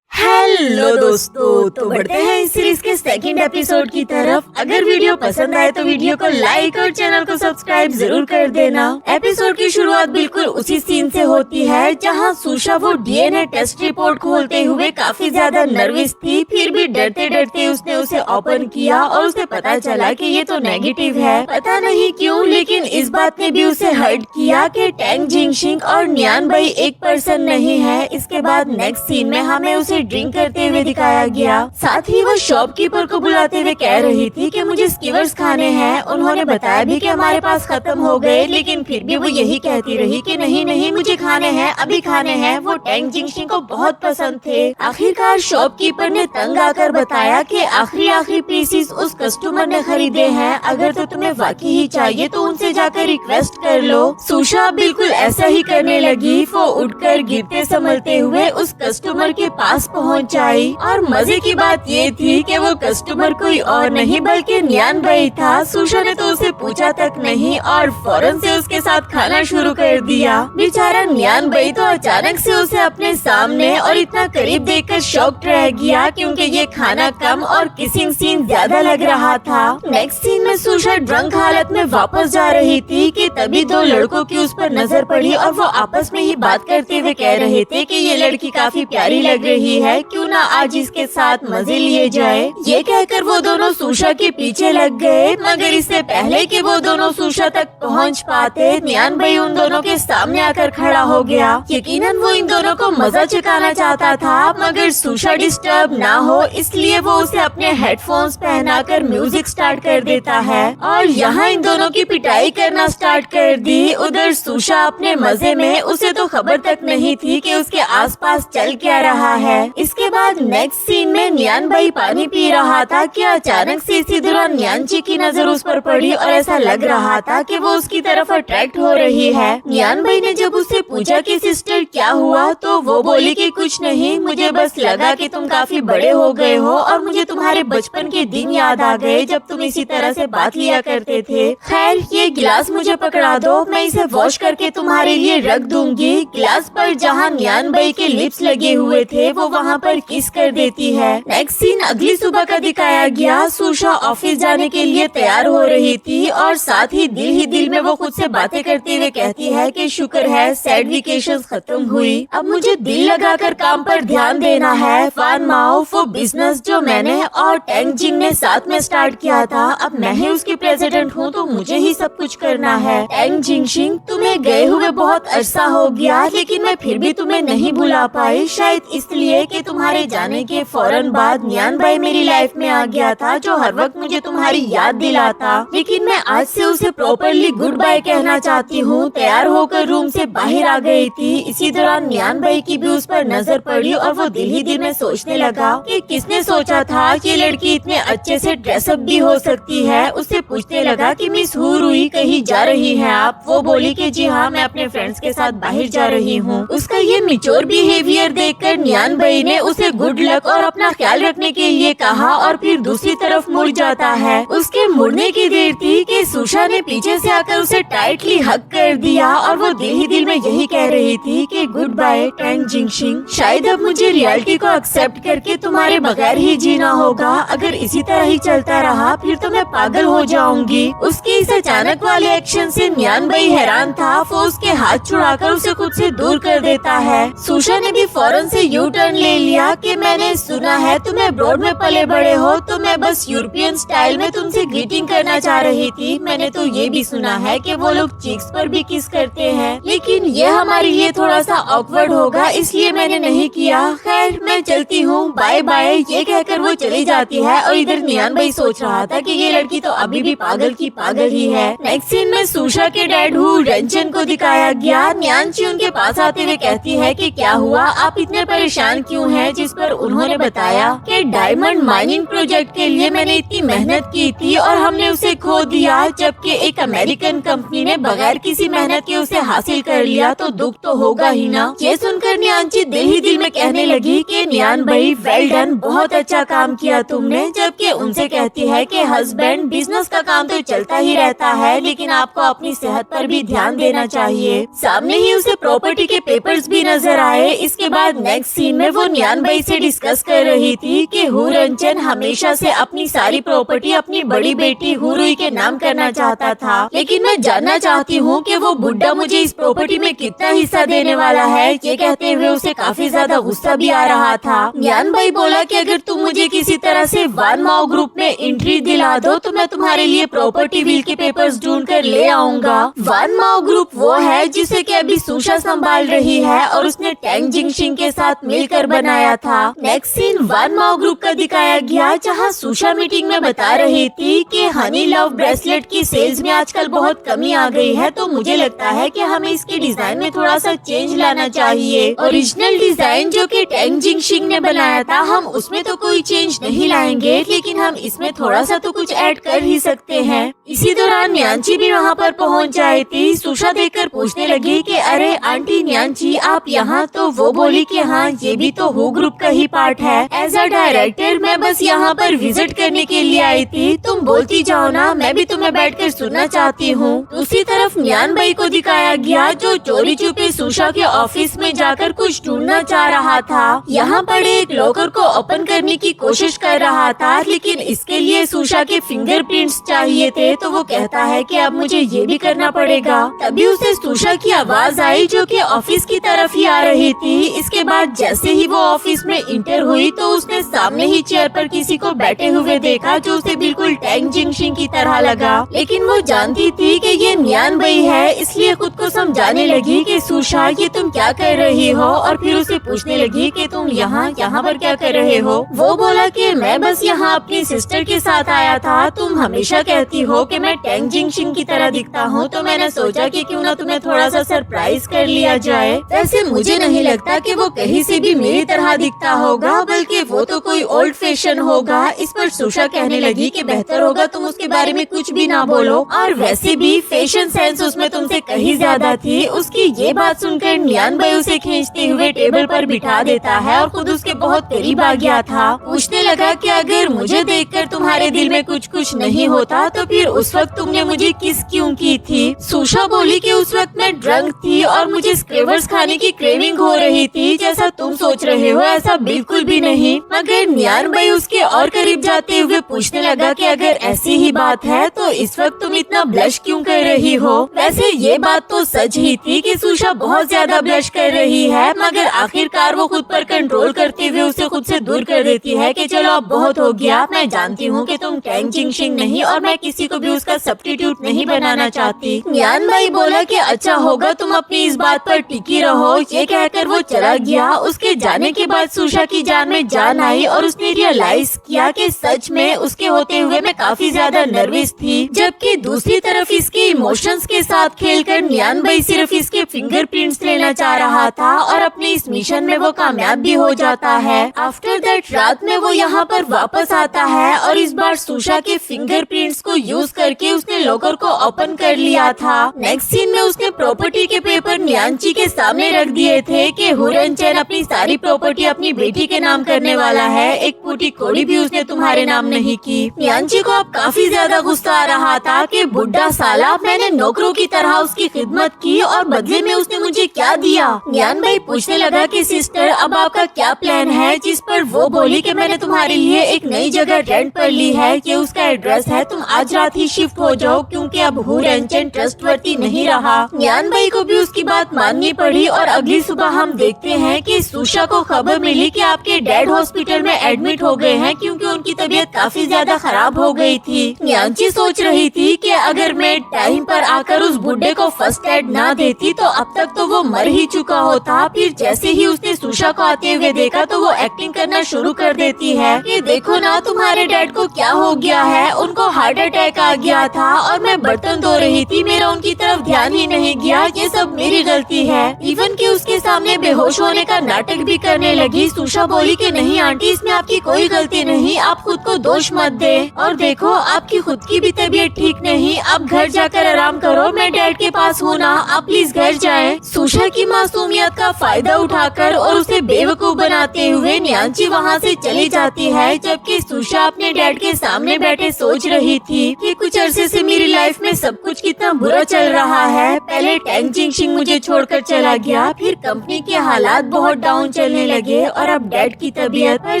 हेलो दोस्तों, तो बढ़ते हैं इस सीरीज के सेकंड एपिसोड की तरफ। अगर वीडियो पसंद आए तो वीडियो को लाइक और चैनल को सब्सक्राइब जरूर कर देना। एपिसोड की शुरुआत बिल्कुल उसी सीन से होती है जहां सुशा वो डीएनए टेस्ट रिपोर्ट खोलते हुए काफी ज्यादा नर्वस थी, फिर भी डरते डरते उसने उसे ओपन किया और उसे पता चला कि ये तो नेगेटिव है। पता नहीं क्यों, लेकिन इस बात ने भी उसे हर्ट किया कि टैंग जिंगशिंग और नियान भाई एक पर्सन नहीं है। इसके बाद नेक्स्ट सीन में हमें उसे ड्रिंक करते हुए दिखाया गया। साथ ही वो शॉपकीपर को बुलाते हुए कह रही थी कि मुझे स्कीवर्स खाने हैं। उन्होंने बताया भी कि हमारे पास खत्म हो गए, लेकिन फिर भी वो यही कहती रही कि नहीं नहीं मुझे खाने हैं, अभी खाने हैं। वो टैंग जिंगशिंग को बहुत पसंद थे। आखिरकार शॉपकीपर ने तंग आकर बताया कि आखिरी पीसेस उस कस्टमर ने खरीदे हैं, अगर तो तुम्हें वाकई ही चाहिए तो उनसे जाकर रिक्वेस्ट कर लो। सुशा बिल्कुल ऐसा ही करने लगी। वो उठकर गिरते संभलते हुए उस कस्टमर के पास पहुंच आई, और मजे की बात ये थी कि वो कस्टमर कोई और नहीं बल्कि नियान भाई था। सुशा ने तो उसे पूछा तक नहीं और फौरन से उसके साथ खाना शुरू कर दिया। बेचारा नियान भाई तो अचानक से उसे अपने सामने और इतना करीब देखकर शॉक्ड रह गया क्योंकि ये खाना कम और किसिंग सीन ज्यादा लग रहा था। नेक्स्ट सीन में सुशा ड्रंक हालत में वापस जा रही थी कि तभी 2 लड़कों की उस पर नजर पड़ी और वो आपस में ही बात करते हुए कह रहे थे कि ये लड़की काफी प्यारी लग रही है, क्यों ना आज इसके साथ मजे लिए जाए। ये कहकर वो दोनों सुशा के पीछे लग गए, मगर इससे पहले कि वो दोनों सुशा तक पहुंच पाते नियान भाई उन दोनों के सामने आकर खड़ा हो गया। यकीनन वो इन दोनों को मजा चखाना चाहता था, मगर सुशा डिस्टर्ब ना हो इसलिए वो उसे अपने हेडफोन्स पहनाकर म्यूजिक स्टार्ट कर देता है और यहाँ इन दोनों की पिटाई करना स्टार्ट कर दी। उधर सुशा अपने मजे में, उसे तो खबर तक नहीं थी कि उसके आसपास चल क्या रहा है। इसके बाद नेक्स्ट सीन में नियान भाई पानी पी रहा था कि अचानक से इसी दौरान नियानची की नजर उस पर पड़ी और ऐसा लग रहा था कि वो उसकी तरफ अट्रैक्ट हो रही है। नियान भाई ने जब उससे पूछा कि सिस्टर क्या हुआ, तो वो बोली कि कुछ नहीं, मुझे बस लगा कि तुम काफी बड़े हो गए हो और मुझे तुम्हारे बचपन के दिन याद आ गए जब तुम इसी तरह से बात लिया करते थे। खैर ये गिलास मुझे पकड़ा दो, मैं इसे वॉश करके तुम्हारे लिए रख दूंगी। गिलास पर जहाँ नियान भाई के लिप्स लगे हुए थे वो वहाँ पर किस कर देती है। नेक्स्ट सीन अगली सुबह का दिखाया गया। सुशा ऑफिस जाने के लिए तैयार हो रही थी और साथ ही दिल में वो खुद से बातें करते हुए कहती है कि शुक्र है सैड वेकेशन खत्म हुई, अब मुझे दिल लगाकर काम पर ध्यान देना है। फान माओ वो बिजनेस जो मैंने और टैंग जिंग ने साथ में स्टार्ट किया था, अब मैं ही उसकी प्रेसिडेंट हूँ तो मुझे ही सब कुछ करना है। टैंग जिंगशिंग तुम्हें गए हुए बहुत अरसा हो गया, लेकिन मैं फिर भी तुम्हें नहीं भुला पाई, शायद इसलिए कि तुम्हारे जाने के फौरन बाद नियान भाई मेरी लाइफ में आ गया था, जो हर वक्त मुझे तुम्हारी याद दिलाता। लेकिन मैं आज से उसे प्रॉपरली गुड बाय कहना चाहती हूँ। तैयार होकर रूम से बाहर आ गई थी। इसी दौरान नियान भाई की भी उस पर नजर पड़ी और वो दिल ही दिल में सोचने लगा कि किसने सोचा था कि ये लड़की इतने अच्छे से ड्रेसअप भी हो सकती है। उससे पूछने लगा कि मिस हुई कहीं जा रही है आप? वो बोली कि जी हाँ, मैं अपने फ्रेंड्स के साथ बाहर जा रही हूँ। उसका ये मिच्योर बिहेवियर देखकर नियान भाई ने उसे गुड लक और अपना ख्याल रखने के लिए कहा और फिर दूसरी तरफ मुड़ जाता है। उसके मुड़ने की देर थी कि सुशा ने पीछे से आकर उसे टाइटली हग कर दिया और वो दिल ही दिल में यही कह रही थी कि गुड बाय टैंग जिंगशिंग, शायद अब मुझे रियलिटी को एक्सेप्ट करके तुम्हारे बगैर ही जीना होगा। अगर इसी तरह ही चलता रहा फिर तो मैं पागल हो जाऊंगी। उसके इस अचानक वाले एक्शन से नियान भाई हैरान था। वो उसके हाथ छुड़ाकर उसे खुद से दूर कर देता है। सुशा ने भी फौरन से यू टर्न ले लिया कि मैंने सुना है तुम अब्रॉड में पले बड़े हो, तो मैं बस यूरोपियन स्टाइल में तुमसे ग्रीटिंग करना चाह रही थी। मैंने तो ये भी सुना है कि वो लोग चीक्स पर भी किस करते हैं, लेकिन ये हमारे लिए थोड़ा सा ऑकवर्ड होगा, इसलिए मैंने नहीं किया। खैर मैं चलती हूँ, बाय बाय। ये कहकर वो चली जाती है और इधर नियान भाई सोच रहा था कि ये लड़की तो अभी भी पागल की पागल ही है। नेक्स्ट सीन में सुशा के डैड रंजन को दिखाया गया। न्यांची उनके पास आते हुए कहती है कि क्या हुआ, आप इतने परेशान क्यों हैं? जिस पर उन्होंने बताया कि डायमंड माइनिंग प्रोजेक्ट के लिए मैंने इतनी मेहनत की थी और हमने उसे खो दिया, जबकि एक अमेरिकन कंपनी ने बगैर किसी मेहनत के उसे हासिल कर लिया, तो दुख तो होगा ही ना। ये सुनकर न्यांची दिल ही दिल में कहने लगी कि नियान भाई वेल डन, बहुत अच्छा काम किया तुमने। जबकि उनसे कहती है कि हस्बैंड, बिजनेस का काम तो चलता ही रहता है, लेकिन आपको अपनी सेहत पर भी ध्यान देना चाहिए। सामने ही उसे प्रॉपर्टी के पेपर्स भी नजर आए। इसके बाद नेक्स्ट सीन में वो नियान भाई से डिस्कस कर रही थी कि रंजन हमेशा से अपनी सारी प्रॉपर्टी अपनी बड़ी बेटी हुरुई के नाम करना चाहता था, लेकिन मैं जानना चाहती हूँ कि वो बुड्ढा मुझे इस प्रॉपर्टी में कितना हिस्सा देने वाला है। ये कहते हुए उसे काफी ज्यादा गुस्सा भी आ रहा था। नियान भाई बोला कि अगर तुम मुझे किसी तरह से वान माओ ग्रुप में एंट्री दिला दो तो मैं तुम्हारे लिए प्रॉपर्टी विल के पेपर्स ढूंढ कर ले आऊंगा। वान माओ ग्रुप वो है जिसे कि अभी सुशा संभाल रही है और उसने टैंग जिंगशिंग के साथ मिलकर बनाया था। नेक्स्ट सीन वान माओ ग्रुप का दिखाया गया, जहां सुशा मीटिंग में बता रही थी कि हनी लव ब्रेसलेट की सेल्स में आजकल बहुत कमी आ गई है, तो मुझे लगता है कि हमें इसके डिजाइन में थोड़ा सा चेंज लाना चाहिए। ओरिजिनल डिजाइन जो कि टैंग जिंगशिंग ने बनाया था, हम उसमें तो कोई चेंज नहीं लाएंगे, लेकिन हम इसमें थोड़ा सा तो कुछ ऐड कर ही सकते हैं। इसी दौरान न्यांची भी वहाँ पर पहुँच जाई थी। सुशा देखकर पूछने लगी कि अरे आंटी न्यांची, आप यहाँ? तो वो बोली कि हाँ, ये भी तो हु ग्रुप का ही पार्ट है। एज अ डायरेक्टर मैं बस यहाँ पर विजिट करने के लिए आई थी, तुम बोलती जाओ ना, मैं भी तुम्हें बैठकर सुनना चाहती हूँ। दूसरी तरफ नियान भाई को दिखाया गया, जो चोरी छुपे सुशा के ऑफिस में जाकर कुछ ढूंढना चाह रहा था। यहाँ पर एक लॉकर को ओपन करने की कोशिश कर रहा था, लेकिन इसके लिए सुशा के फिंगरप्रिंट्स चाहिए थे, तो वो कहता है कि अब मुझे ये भी करना पड़ेगा। तभी उसे सुशा की आवाज आई, जो कि ऑफिस की तरफ ही आ रही थी। इसके बाद जैसे ही वो ऑफिस में इंटर हुई तो उसने सामने ही चेयर पर किसी को बैठे हुए देखा, जो उसे बिल्कुल टैंग जिंगशिंग की तरह लगा। लेकिन वो जानती थी कि ये नियान भाई है, इसलिए खुद को समझाने लगी कि सुशा, ये तुम क्या कर रही हो? और फिर उसे पूछने लगी कि तुम यहाँ पर क्या कर रहे हो? वो बोला कि मैं बस यहाँ अपनी सिस्टर के साथ आया था। तुम हमेशा कहती हो कि मैं टैंग जिंगशिंग की तरह दिखता हूँ, तो मैंने सोचा कि क्यों ना तुम्हें थोड़ा सा सरप्राइज कर लिया जाए। वैसे मुझे नहीं लगता कि वो कहीं से भी मेरी तरह दिखता होगा, बल्कि वो तो कोई ओल्ड फैशन होगा। इस पर सुशा कहने लगी कि बेहतर होगा तुम उसके बारे में कुछ भी ना बोलो, और वैसे भी फैशन सेंस उसमें तुमसे कहीं ज्यादा थी। उसकी ये बात सुनकर नियान भाई उसे खींचते हुए टेबल पर बिठा देता है और खुद उसके बहुत करीब आ गया था। पूछने लगा कि अगर मुझे देखकर तुम्हारे दिल में कुछ नहीं होता तो फिर उस वक्त तुमने मुझे किस क्यों की थी? सुशा बोली कि उस वक्त मैं ड्रंक थी और मुझे स्क्रेवर्स खाने की क्रेविंग हो रही थी। जैसा तुम सोच रहे हो ऐसा बिल्कुल भी नहीं। मगर नियान भाई उसके और करीब जाते हुए पूछने लगा कि अगर ऐसी ही बात है तो इस वक्त तुम इतना ब्लश क्यों कर रही हो? वैसे ये बात तो सच ही थी कि सुशा बहुत ज्यादा ब्लश कर रही है, मगर आखिरकार वो खुद पर कंट्रोल करते हुए उसे खुद से दूर कर देती है कि चलो अब बहुत हो गया। मैं जानती हूँ कि तुम टैंग जिंगशिंग नहीं, और मैं किसी को भी उसका सब्स्टिट्यूट नहीं बनाना चाहती। नियान भाई बोला कि अच्छा होगा तुम अपनी इस बात पर टिकी रहो। ये कहकर वो चला गया। उसके जाने के बाद सुषा की जान में जान आई और उसने रियलाइज किया कि सच में उसके होते हुए मैं काफी ज्यादा नर्वस थी। जबकि दूसरी तरफ इसके इमोशंस के साथ खेलकर नियान भाई सिर्फ इसके फिंगरप्रिंट्स लेना चाह रहा था और अपने इस मिशन में वो कामयाब भी हो जाता है। आफ्टर दैट रात में वो यहाँ पर वापस आता है और इस बार सुषा के फिंगरप्रिंट्स को यूज करके उसने लॉकर को ओपन कर लिया था। नेक्स्ट सीन में उसने प्रॉपर्टी के पेपर नियांची के सामने रख दिए थे कि हुरनचेन अपनी सारी प्रॉपर्टी अपनी बेटी के नाम करने वाला है, एक फूटी कौड़ी भी उसने तुम्हारे नाम नहीं की। नियांची को अब काफी ज्यादा गुस्सा आ रहा था कि बुढ़ा साला, मैंने नौकरों की तरह उसकी खिदमत की और बदले में उसने मुझे क्या दिया। नियान भाई पूछने लगा कि सिस्टर अब आपका क्या प्लान है, जिस पर वो बोली कि मैंने तुम्हारे लिए एक नई जगह रेंट पर ली है, ये उसका एड्रेस है, तुम आज रात ही शिफ्ट हो जाओ क्योंकि अब हुरनचेन ट्रस्टवर्दी नहीं रहा। नियान भाई को भी उसकी बात माननी पड़ी और अगली सुबह हम देखते हैं कि सुषा को खबर मिली कि आपके डैड हॉस्पिटल में एडमिट हो गए हैं क्योंकि उनकी तबीयत काफी ज्यादा खराब हो गई थी। नियांची सोच रही थी कि अगर मैं टाइम पर आकर उस बुड्ढे को फर्स्ट एड ना देती तो अब तक तो वो मर ही चुका होता। फिर जैसे ही उसने सुषा को आते हुए देखा तो वो एक्टिंग करना शुरू कर देती है कि देखो ना तुम्हारे डैड को क्या हो गया है, उनको हार्ट अटैक आ गया था और मैं बर्तन धो रही थी, मेरा उनकी तरफ ध्यान ही नहीं गया, ये सब मेरी गलती है। इवन कि उसके सामने बेहोश होने का नाटक भी करने लगी। सुषा बोली कि नहीं आंटी, इसमें आपकी कोई गलती नहीं, आप खुद को दोष मत दे और देखो आपकी खुद की भी तबीयत ठीक नहीं, आप घर जाकर आराम करो, मैं डैड के पास हूँ ना, आप प्लीज घर जाएं। सुषा की मासूमियत का फायदा उठाकर और उसे बेवकूफ बनाते हुए नियांची वहाँ से चली जाती है, जबकि सुषा अपने डैड के सामने बैठे सोच रही थी कि कुछ अरसे से मेरी लाइफ में सब कुछ कितना बुरा चल रहा है। पहले टैंग जिंगशिंग मुझे छोड़कर चला गया, फिर कंपनी के हालात बहुत डाउन चलने लगे और अब डैड की तबीयत। पर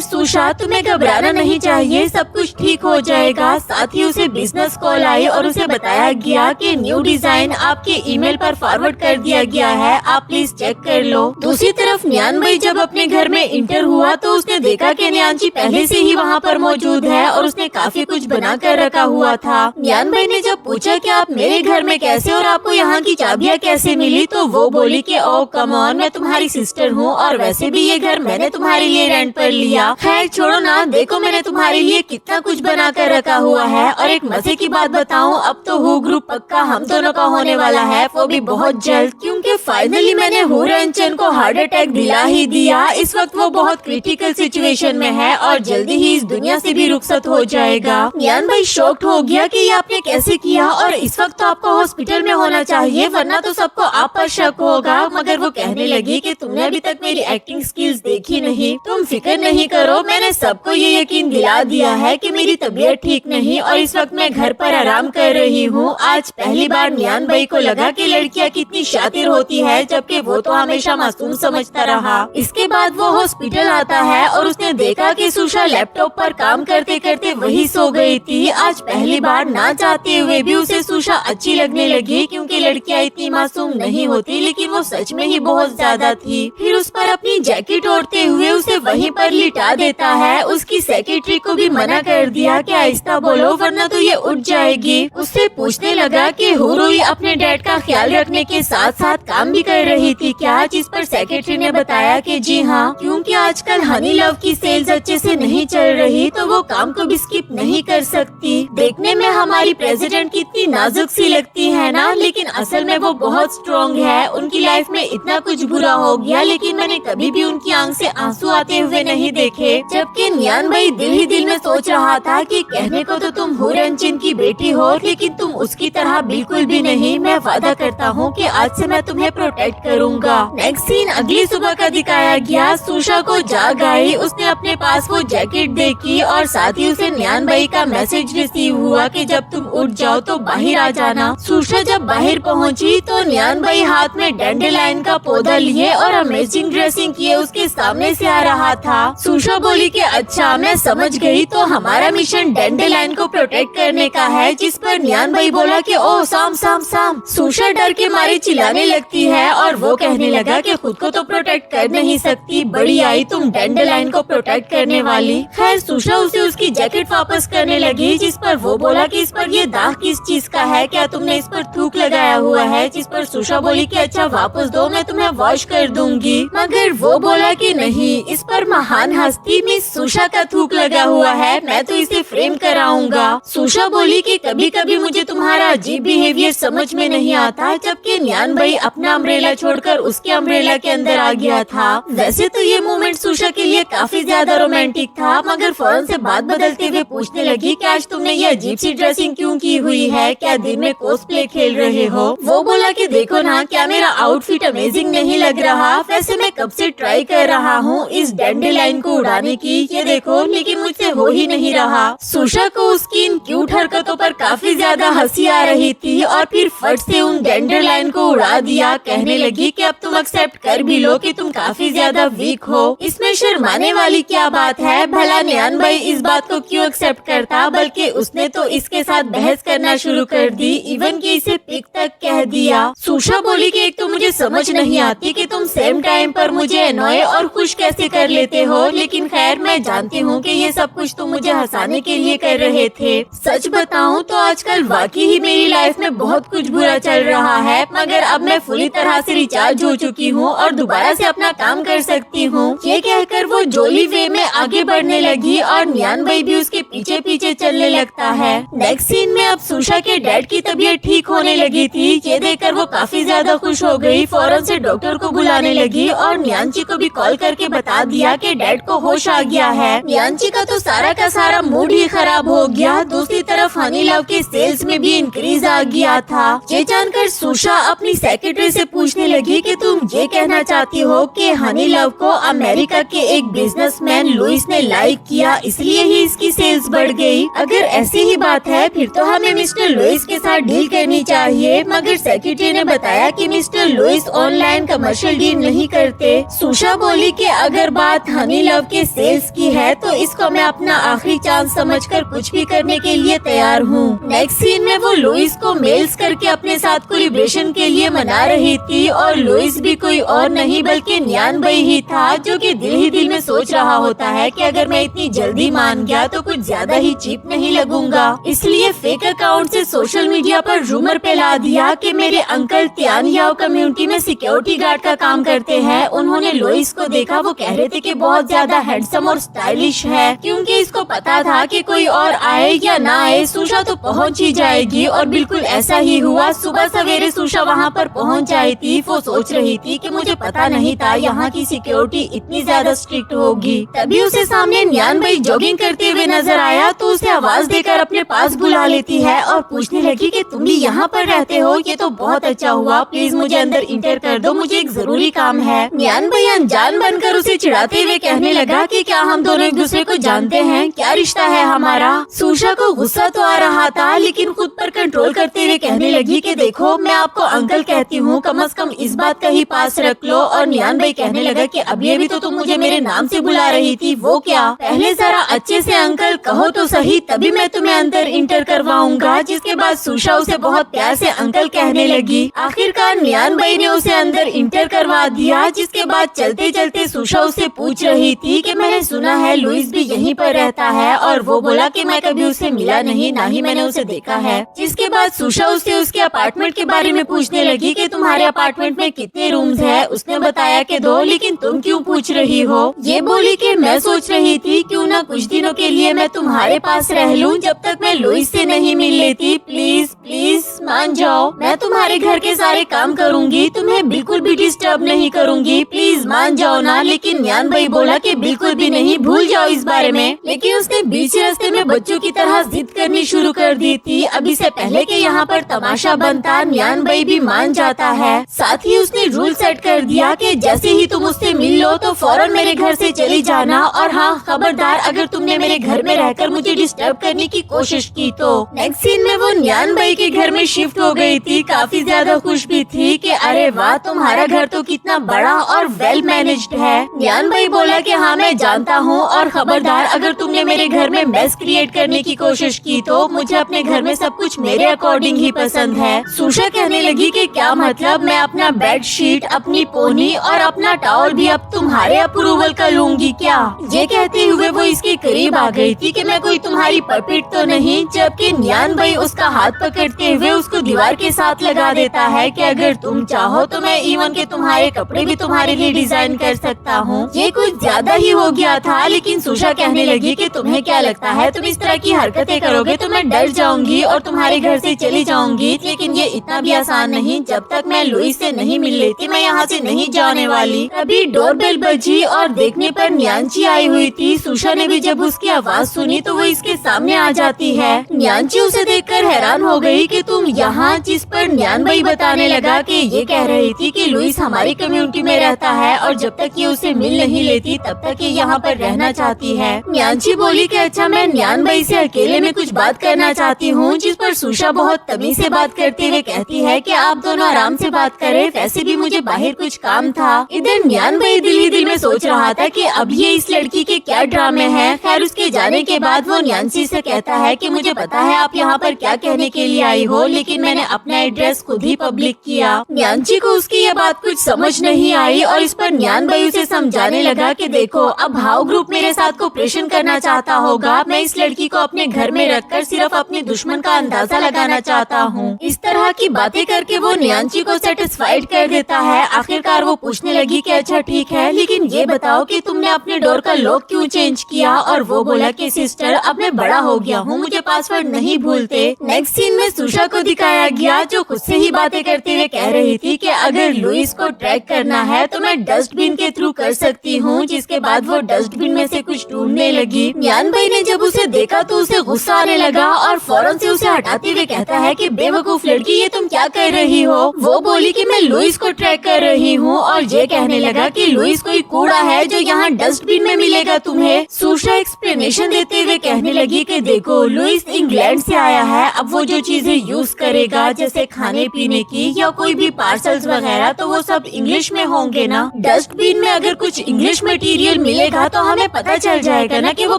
सुषा तुम्हें घबराना नहीं चाहिए, सब कुछ ठीक हो जाएगा। साथ ही उसे बिजनेस कॉल आई और उसे बताया गया कि न्यू डिजाइन आपके ईमेल पर फॉरवर्ड कर दिया गया है, आप प्लीज चेक कर लो। दूसरी तरफ नियान भाई जब अपने घर में इंटर हुआ तो उसने देखा कि नियांची पहले से ही वहाँ पर मौजूद है और उसने काफी कुछ बना कर रखा हुआ था। नियान भाई ने जब पूछा कि आप मेरे घर में कैसे और आपको यहाँ की चाबियाँ कैसे मिली, तो वो बोली कि ओ कम ऑन, मैं तुम्हारी सिस्टर हूँ और वैसे भी ये घर मैंने तुम्हारे लिए रेंट पर लिया। खैर छोड़ो ना, देखो मैंने तुम्हारे लिए कितना कुछ बना कर रखा हुआ है। और एक मजे की बात बताऊँ, अब तो हु ग्रुप पक्का हम दोनों का होने वाला है, वो भी बहुत जल्द, क्योंकि फाइनली मैंने हुरनचेन को हार्ट अटैक दिला ही दिया। इस वक्त वो बहुत क्रिटिकल सिचुएशन में है और जल्दी ही इस दुनिया से भी रुखसत हो जाएगा। नियान भाई शॉक्ड हो गया कि ये आपने कैसे किया और इस वक्त तो आपको हॉस्पिटल में होना चाहिए, वरना तो सबको आप पर शक होगा। मगर वो कहने लगी कि तुमने अभी तक मेरी एक्टिंग स्किल्स देखी नहीं, तुम फिक्र नहीं करो, मैंने सबको ये यकीन दिला दिया है कि मेरी तबीयत ठीक नहीं और इस वक्त मैं घर पर आराम कर रही हूँ। आज पहली बार नियान भाई को लगा कि लड़कियाँ कितनी शातिर होती है, जबकि वो तो हमेशा मासूम समझता रहा। इसके बाद वो हॉस्पिटल आता है और उसने देखा कि सुषा लैपटॉप पर काम करते करते वही सो गई थी। आज पहली बार ना चाहते हुए भी उसे सुषा अच्छी लगने लगी, क्योंकि लड़कियाँ इतनी मासूम नहीं होती, लेकिन वो सच में ही बहुत ज्यादा थी। फिर उस पर अपनी जैकेट ओढ़ते हुए उसे वहीं पर लिटा देता है। उसकी सेक्रेटरी को भी मना कर दिया कि आहिस्ता बोलो वरना तो ये उठ जाएगी। उससे पूछने लगा कि हुरुई अपने डैड का ख्याल रखने के साथ साथ काम भी कर रही थी क्या, जिस पर सेक्रेटरी ने बताया कि जी हाँ, क्योंकि आजकल हनी लव की सेल्स अच्छे से नहीं चल रही तो वो काम को भी स्किप नहीं कर सकती। देखने में हमारी प्रेसिडेंट कितनी नाजुक सी लगती है ना, लेकिन असल में वो बहुत स्ट्रॉन्ग है। उनकी लाइफ में इतना कुछ बुरा हो गया, लेकिन मैंने कभी भी उनकी आंख से आंसू आते हुए नहीं देखे। जबकि नियान भाई दिल ही दिल में सोच रहा था कि कहने को तो तुम हुरनचेन की बेटी हो, लेकिन तुम उसकी तरह बिल्कुल भी नहीं। मैं वादा करता हूँ कि आज से मैं तुम्हें प्रोटेक्ट करूँगा। नेक्स्ट सीन अगली सुबह का दिखाया गया। सुषा को जाग आई, उसने अपने पास वो जैकेट देखी और साथ ही उसे नियान भाई का मैसेज रिसीव हुआ कि जब तुम उठ जाओ तो बाहर आ जाना। सुषा जब बाहर पहुँची तो नियान भाई हाथ में डैंडेलाइन का पौधा लिए और अमेजिंग ड्रेसिंग किए उसके सामने से आ रहा था। सुषा बोली कि अच्छा मैं समझ गई, तो हमारा मिशन डैंडेलाइन को प्रोटेक्ट करने का है। जिस पर नियान भाई बोला कि ओ साम साम साम। सुषा डर के मारे चिल्लाने लगती है और वो कहने लगा कि खुद को तो प्रोटेक्ट कर नहीं सकती, बड़ी आई तुम डैंडेलाइन को प्रोटेक्ट करने वाली। खैर सुषा उसे उसकी जैकेट वापस करने लगी, जिस पर वो बोला कि इस पर ये दाग किस चीज का है, क्या तुमने इस पर थूक लगाया हुआ है। जिस पर सुषा बोली कि अच्छा वापस दो, मैं तुम्हें वॉश कर दूंगी। मगर वो वो बोला कि नहीं, इस पर महान हस्ती मिस सुशा का थूक लगा हुआ है, मैं तो इसे फ्रेम कराऊंगा। सुशा बोली कि कभी कभी मुझे तुम्हारा अजीब बिहेवियर समझ में नहीं आता, जबकि न्यान भाई अपना अम्ब्रेला छोड़कर उसके अम्ब्रेला के अंदर आ गया था। वैसे तो ये मोमेंट सुशा के लिए काफी ज्यादा रोमांटिक था, मगर फौरन से बात बदलते हुए पूछने लगी कि आज तुमने ये अजीब सी ड्रेसिंग क्यों की हुई है, क्या दिन में कॉस्प्ले खेल रहे हो? वो बोला कि देखो ना, क्या मेरा आउटफिट अमेजिंग नहीं लग रहा? वैसे मैं कब से ट्राई कर रहा हूँ इस डैंडेलाइन को उड़ाने की, ये देखो, लेकिन मुझसे हो ही नहीं रहा। सुशा को उसकी इन क्यूट हरकतों पर काफी ज्यादा हंसी आ रही थी और फिर फट से उन डैंडेलाइन को उड़ा दिया। कहने लगी कि अब तुम एक्सेप्ट कर भी लो कि तुम काफी ज्यादा वीक हो, इसमें शर्माने वाली क्या बात है? भला न्यान भाई इस बात को क्यों एक्सेप्ट करता, बल्कि उसने तो इसके साथ बहस करना शुरू कर दी, इवन कि इसे पिक तक कह दिया। सुशा बोली कि एक तो मुझे समझ नहीं आती कि तुम सेम टाइम पर मुझे एनॉय और खुश कैसे कर लेते हो, लेकिन खैर मैं जानती हूँ कि ये सब कुछ तुम मुझे हंसाने के लिए कर रहे थे। सच बताऊँ तो आजकल वाकई ही मेरी लाइफ में बहुत कुछ बुरा चल रहा है, मगर अब मैं पूरी तरह से रिचार्ज हो चुकी हूँ और दोबारा से अपना काम कर सकती हूँ। ये कहकर वो जोली वे में आगे बढ़ने लगी और न्यान भाई भी उसके पीछे पीछे चलने लगता है। नेक्स्ट सीन में अब सुशा के डैड की तबीयत ठीक होने लगी थी, ये देखकर वो काफी ज्यादा खुश हो गई। फौरन से डॉक्टर को बुलाने लगी और न्यानची को भी कॉल करके बता दिया कि डैड को होश आ गया है। न्यानची का तो सारा का सारा मूड ही खराब हो गया। दूसरी तरफ हनी लव के सेल्स में भी इंक्रीज आ गया था। ये जानकर सुशा अपनी सेक्रेटरी से पूछने लगी कि तुम ये कहना चाहती हो कि हनी लव को अमेरिका के एक बिजनेसमैन लुइस ने लाइक किया, इसलिए ही इसकी सेल्स बढ़ गई? अगर ऐसी ही बात है फिर तो हमें मिस्टर लुइस के साथ डील करनी चाहिए, मगर सेक्रेटरी ने बताया कि mister Louis online commercial deal नहीं करते। सुशा बोली कि अगर बात हनी लव के सेल्स की है तो इसको मैं अपना आखिरी चांस समझकर कुछ भी करने के लिए तैयार हूँ। नेक्स्ट सीन में वो लुइस को मेल्स करके अपने साथ कोलैबोरेशन के लिए मना रही थी और लुइस भी कोई और नहीं बल्कि न्यान भाई ही था, जो कि दिल ही दिल में सोच रहा होता है कि अगर मैं इतनी जल्दी मान गया तो कुछ ज्यादा ही चीप नहीं लगूंगा। इसलिए फेक अकाउंट से सोशल मीडिया पर रूमर फैला दिया कि मेरे अंकल त्यान याओ कम्युनिटी में सिक्योरिटी गार्ड का काम करते हैं। उन्होंने लुइस को देखा, वो कह रहे थे कि बहुत ज्यादा हैंडसम और स्टाइलिश है। क्योंकि इसको पता था कि कोई और आए या ना आए सुशा तो पहुंच ही जाएगी, और बिल्कुल ऐसा ही हुआ। सुबह सवेरे सुशा वहां पर पहुंच आई थी। वो सोच रही थी कि मुझे पता नहीं था यहाँ की सिक्योरिटी इतनी ज्यादा स्ट्रिक्ट होगी। तभी उसे सामने न्यान भाई जॉगिंग करते हुए नजर आया, तो उसे आवाज देकर अपने पास बुला लेती है और पूछने लगी कि तुम भी यहाँ पर रहते हो? ये तो बहुत अच्छा हुआ, प्लीज मुझे अंदर इंटर कर दो, मुझे एक जरूरी काम है। न्यान भाई अनजान बनकर उसे चिढ़ाते हुए कहने लगा कि क्या हम दोनों एक दूसरे को जानते हैं? क्या रिश्ता है हमारा? सुशा को गुस्सा तो आ रहा था, लेकिन खुद पर कंट्रोल करते हुए कहने लगी कि देखो, मैं आपको अंकल कहती हूँ, कम से कम इस बात का ही पास रख लो। और न्यान भाई कहने लगा कि अभी अभी तो तुम मुझे मेरे नाम से बुला रही थी, वो क्या? पहले जरा अच्छे से अंकल कहो तो सही, तभी मैं तुम्हें अंदर इंटर करवाऊंगा। जिसके बाद सुशा उसे बहुत प्यार से अंकल कहने लगी। आखिरकार न्यान भाई ने उसे अंदर इंटर करवा दिया। जिसके बाद चलते चलते सुशा उसे पूछ रही थी कि मैंने सुना है लुइस भी यहीं पर रहता है, और वो बोला कि मैं कभी उसे मिला नहीं, ना ही मैंने उसे देखा है। जिसके बाद सुशा उसे उसके अपार्टमेंट के बारे में पूछने लगी कि तुम्हारे अपार्टमेंट में कितने रूम्स है? उसने बताया कि 2, लेकिन तुम क्यों पूछ रही हो? ये बोली कि मैं सोच रही थी क्यों ना कुछ दिनों के लिए मैं तुम्हारे पास रह लूं, जब तक मैं लुइस से नहीं मिल लेती। प्लीज प्लीज मान जाओ, मैं तुम्हारे घर के सारे काम करूंगी, तुम्हें बिल्कुल भी डिस्टर्ब नहीं करूंगी, प्लीज मान जाओ ना। लेकिन न्यान भाई बोला कि बिल्कुल भी नहीं, भूल जाओ इस बारे में। लेकिन उसने बीच रास्ते में बच्चों की तरह जिद करनी शुरू कर दी थी। अभी से पहले कि यहाँ पर तमाशा बनता, न्यान भाई भी मान जाता है। साथ ही उसने रूल सेट कर दिया कि जैसे ही तुम उससे मिल लो तो फौरन मेरे घर से चली जाना, और हाँ खबरदार, अगर तुमने मेरे घर में रहकर मुझे डिस्टर्ब करने की कोशिश की तो। नेक्स्ट सीन में वो न्यान भाई के घर में शिफ्ट हो गई थी। काफी ज्यादा खुश भी थी कि अरे वाह, तुम्हारा घर तो कितना बड़ा और वेल मैनेज्ड है। न्यान भाई बोला कि हाँ मैं जानता हूँ, और खबरदार, अगर तुमने मेरे घर में मेस क्रिएट करने की कोशिश की तो मुझे अपने घर में सब कुछ मेरे अकॉर्डिंग ही पसंद है। सुशा कहने लगी कि क्या मतलब, मैं अपना बेड शीट, अपनी पोनी और अपना टॉवल भी अब तुम्हारे अप्रूवल का लूंगी क्या? ये कहते हुए वो इसके करीब आ गई थी कि मैं कोई तुम्हारी पपेट तो नहीं, जबकि न्यान भाई उसका हाथ पकड़ते हुए उसको दीवार के साथ लगा देता है कि अगर तुम चाहो तो मैं इवन के तुम्हारे कपड़े भी तुम्हारे लिए डिजाइन कर सकता हूँ। ये कुछ ज्यादा ही हो गया था, लेकिन सुशा कहने लगी कि तुम्हें क्या लगता है तुम इस तरह की हरकतें करोगे तो मैं डर जाऊंगी और तुम्हारे घर से चली जाऊंगी, लेकिन ये इतना भी आसान नहीं। जब तक मैं लुइस से नहीं मिल लेती मैं यहाँ से नहीं जाने वाली। तभी डोरबेल बजी और देखने पर न्यांची आई हुई थी। सुशा ने भी जब उसकी आवाज सुनी तो वो इसके सामने आ जाती है। न्यांची उसे देखकर हैरान हो गई कि तुम यहाँ, जिस पर न्यान भाई बताने लगा कि ये कह रही थी कि लुइस हमारी कम्युनिटी में रहता है और जब तक ये उसे मिल नहीं लेती तब तक ये यहाँ पर रहना चाहती है। न्यांची बोली कि अच्छा मैं न्यान भाई से अकेले में कुछ बात करना चाहती हूँ, जिस पर सुशा बहुत तमीज से बात करते हुए कहती है कि आप दोनों आराम से बात करें, वैसे भी मुझे बाहर कुछ काम था। इधर न्यान भाई दिल ही दिल में सोच रहा था कि अब ये इस लड़की के क्या ड्रामे हैं। खैर उसके जाने के बाद वो न्यांसी से कहता है कि मुझे पता है आप यहाँ पर क्या कहने के लिए आई हो, लेकिन मैंने अपना एड्रेस खुद ही पब्लिक किया। न्यांची को उसकी ये बात कुछ समझ नहीं आई और इस पर न्यान भाई उसे समझाने लगा कि देखो अब हाउ ग्रुप मेरे साथ कोऑपरेशन करना चाहता होगा, मैं इस लड़की को अपने घर में रखकर सिर्फ अपने दुश्मन का अंदाजा लगाना चाहता हूँ। इस तरह की बातें करके वो न्यांची को सेटिस्फाइड कर देता है। आखिरकार वो पूछने लगी कि अच्छा ठीक है, लेकिन ये बताओ कि तुमने अपने डोर का लॉक क्यों चेंज किया। और वो बोला कि सिस्टर अब मैं बड़ा हो गया हूँ, मुझे पासवर्ड नहीं भूलते। नेक्स्ट सीन में सुशा को दिखाया गया जो खुद से ही बातें करते हुए कह रही थी कि अगर लुइस को ट्रैक करना है तो मैं डस्टबिन के थ्रू कर सकती हूँ। जिसके बाद वो डस्टबिन में से कुछ ढूंढने लगी। न्यान भाई ने जब उसे देखा तो उसे गुस्सा आने लगा और फौरन से उसे हटाते हुए कहता है कि बेवकूफ लड़की ये तुम क्या कर रही हो। वो बोली कि मैं लुइस को ट्रैक कर रही हूँ और ये कहने लगा कि लुइस कोई कूड़ा है जो यहाँ डस्टबिन में मिलेगा तुम्हें। सुशा एक्सप्लेनेशन देते हुए कहने लगी कि देखो लुइस इंग्लैंड से आया है, अब वो जो चीजें यूज करेगा जैसे खाने पीने की या कोई भी पार्सल्स वगैरह तो वो सब इंग्लिश में होंगे ना। डस्टबिन में अगर कुछ इंग्लिश मटेरियल मिलेगा तो हमें पता चल जाएगा ना कि वो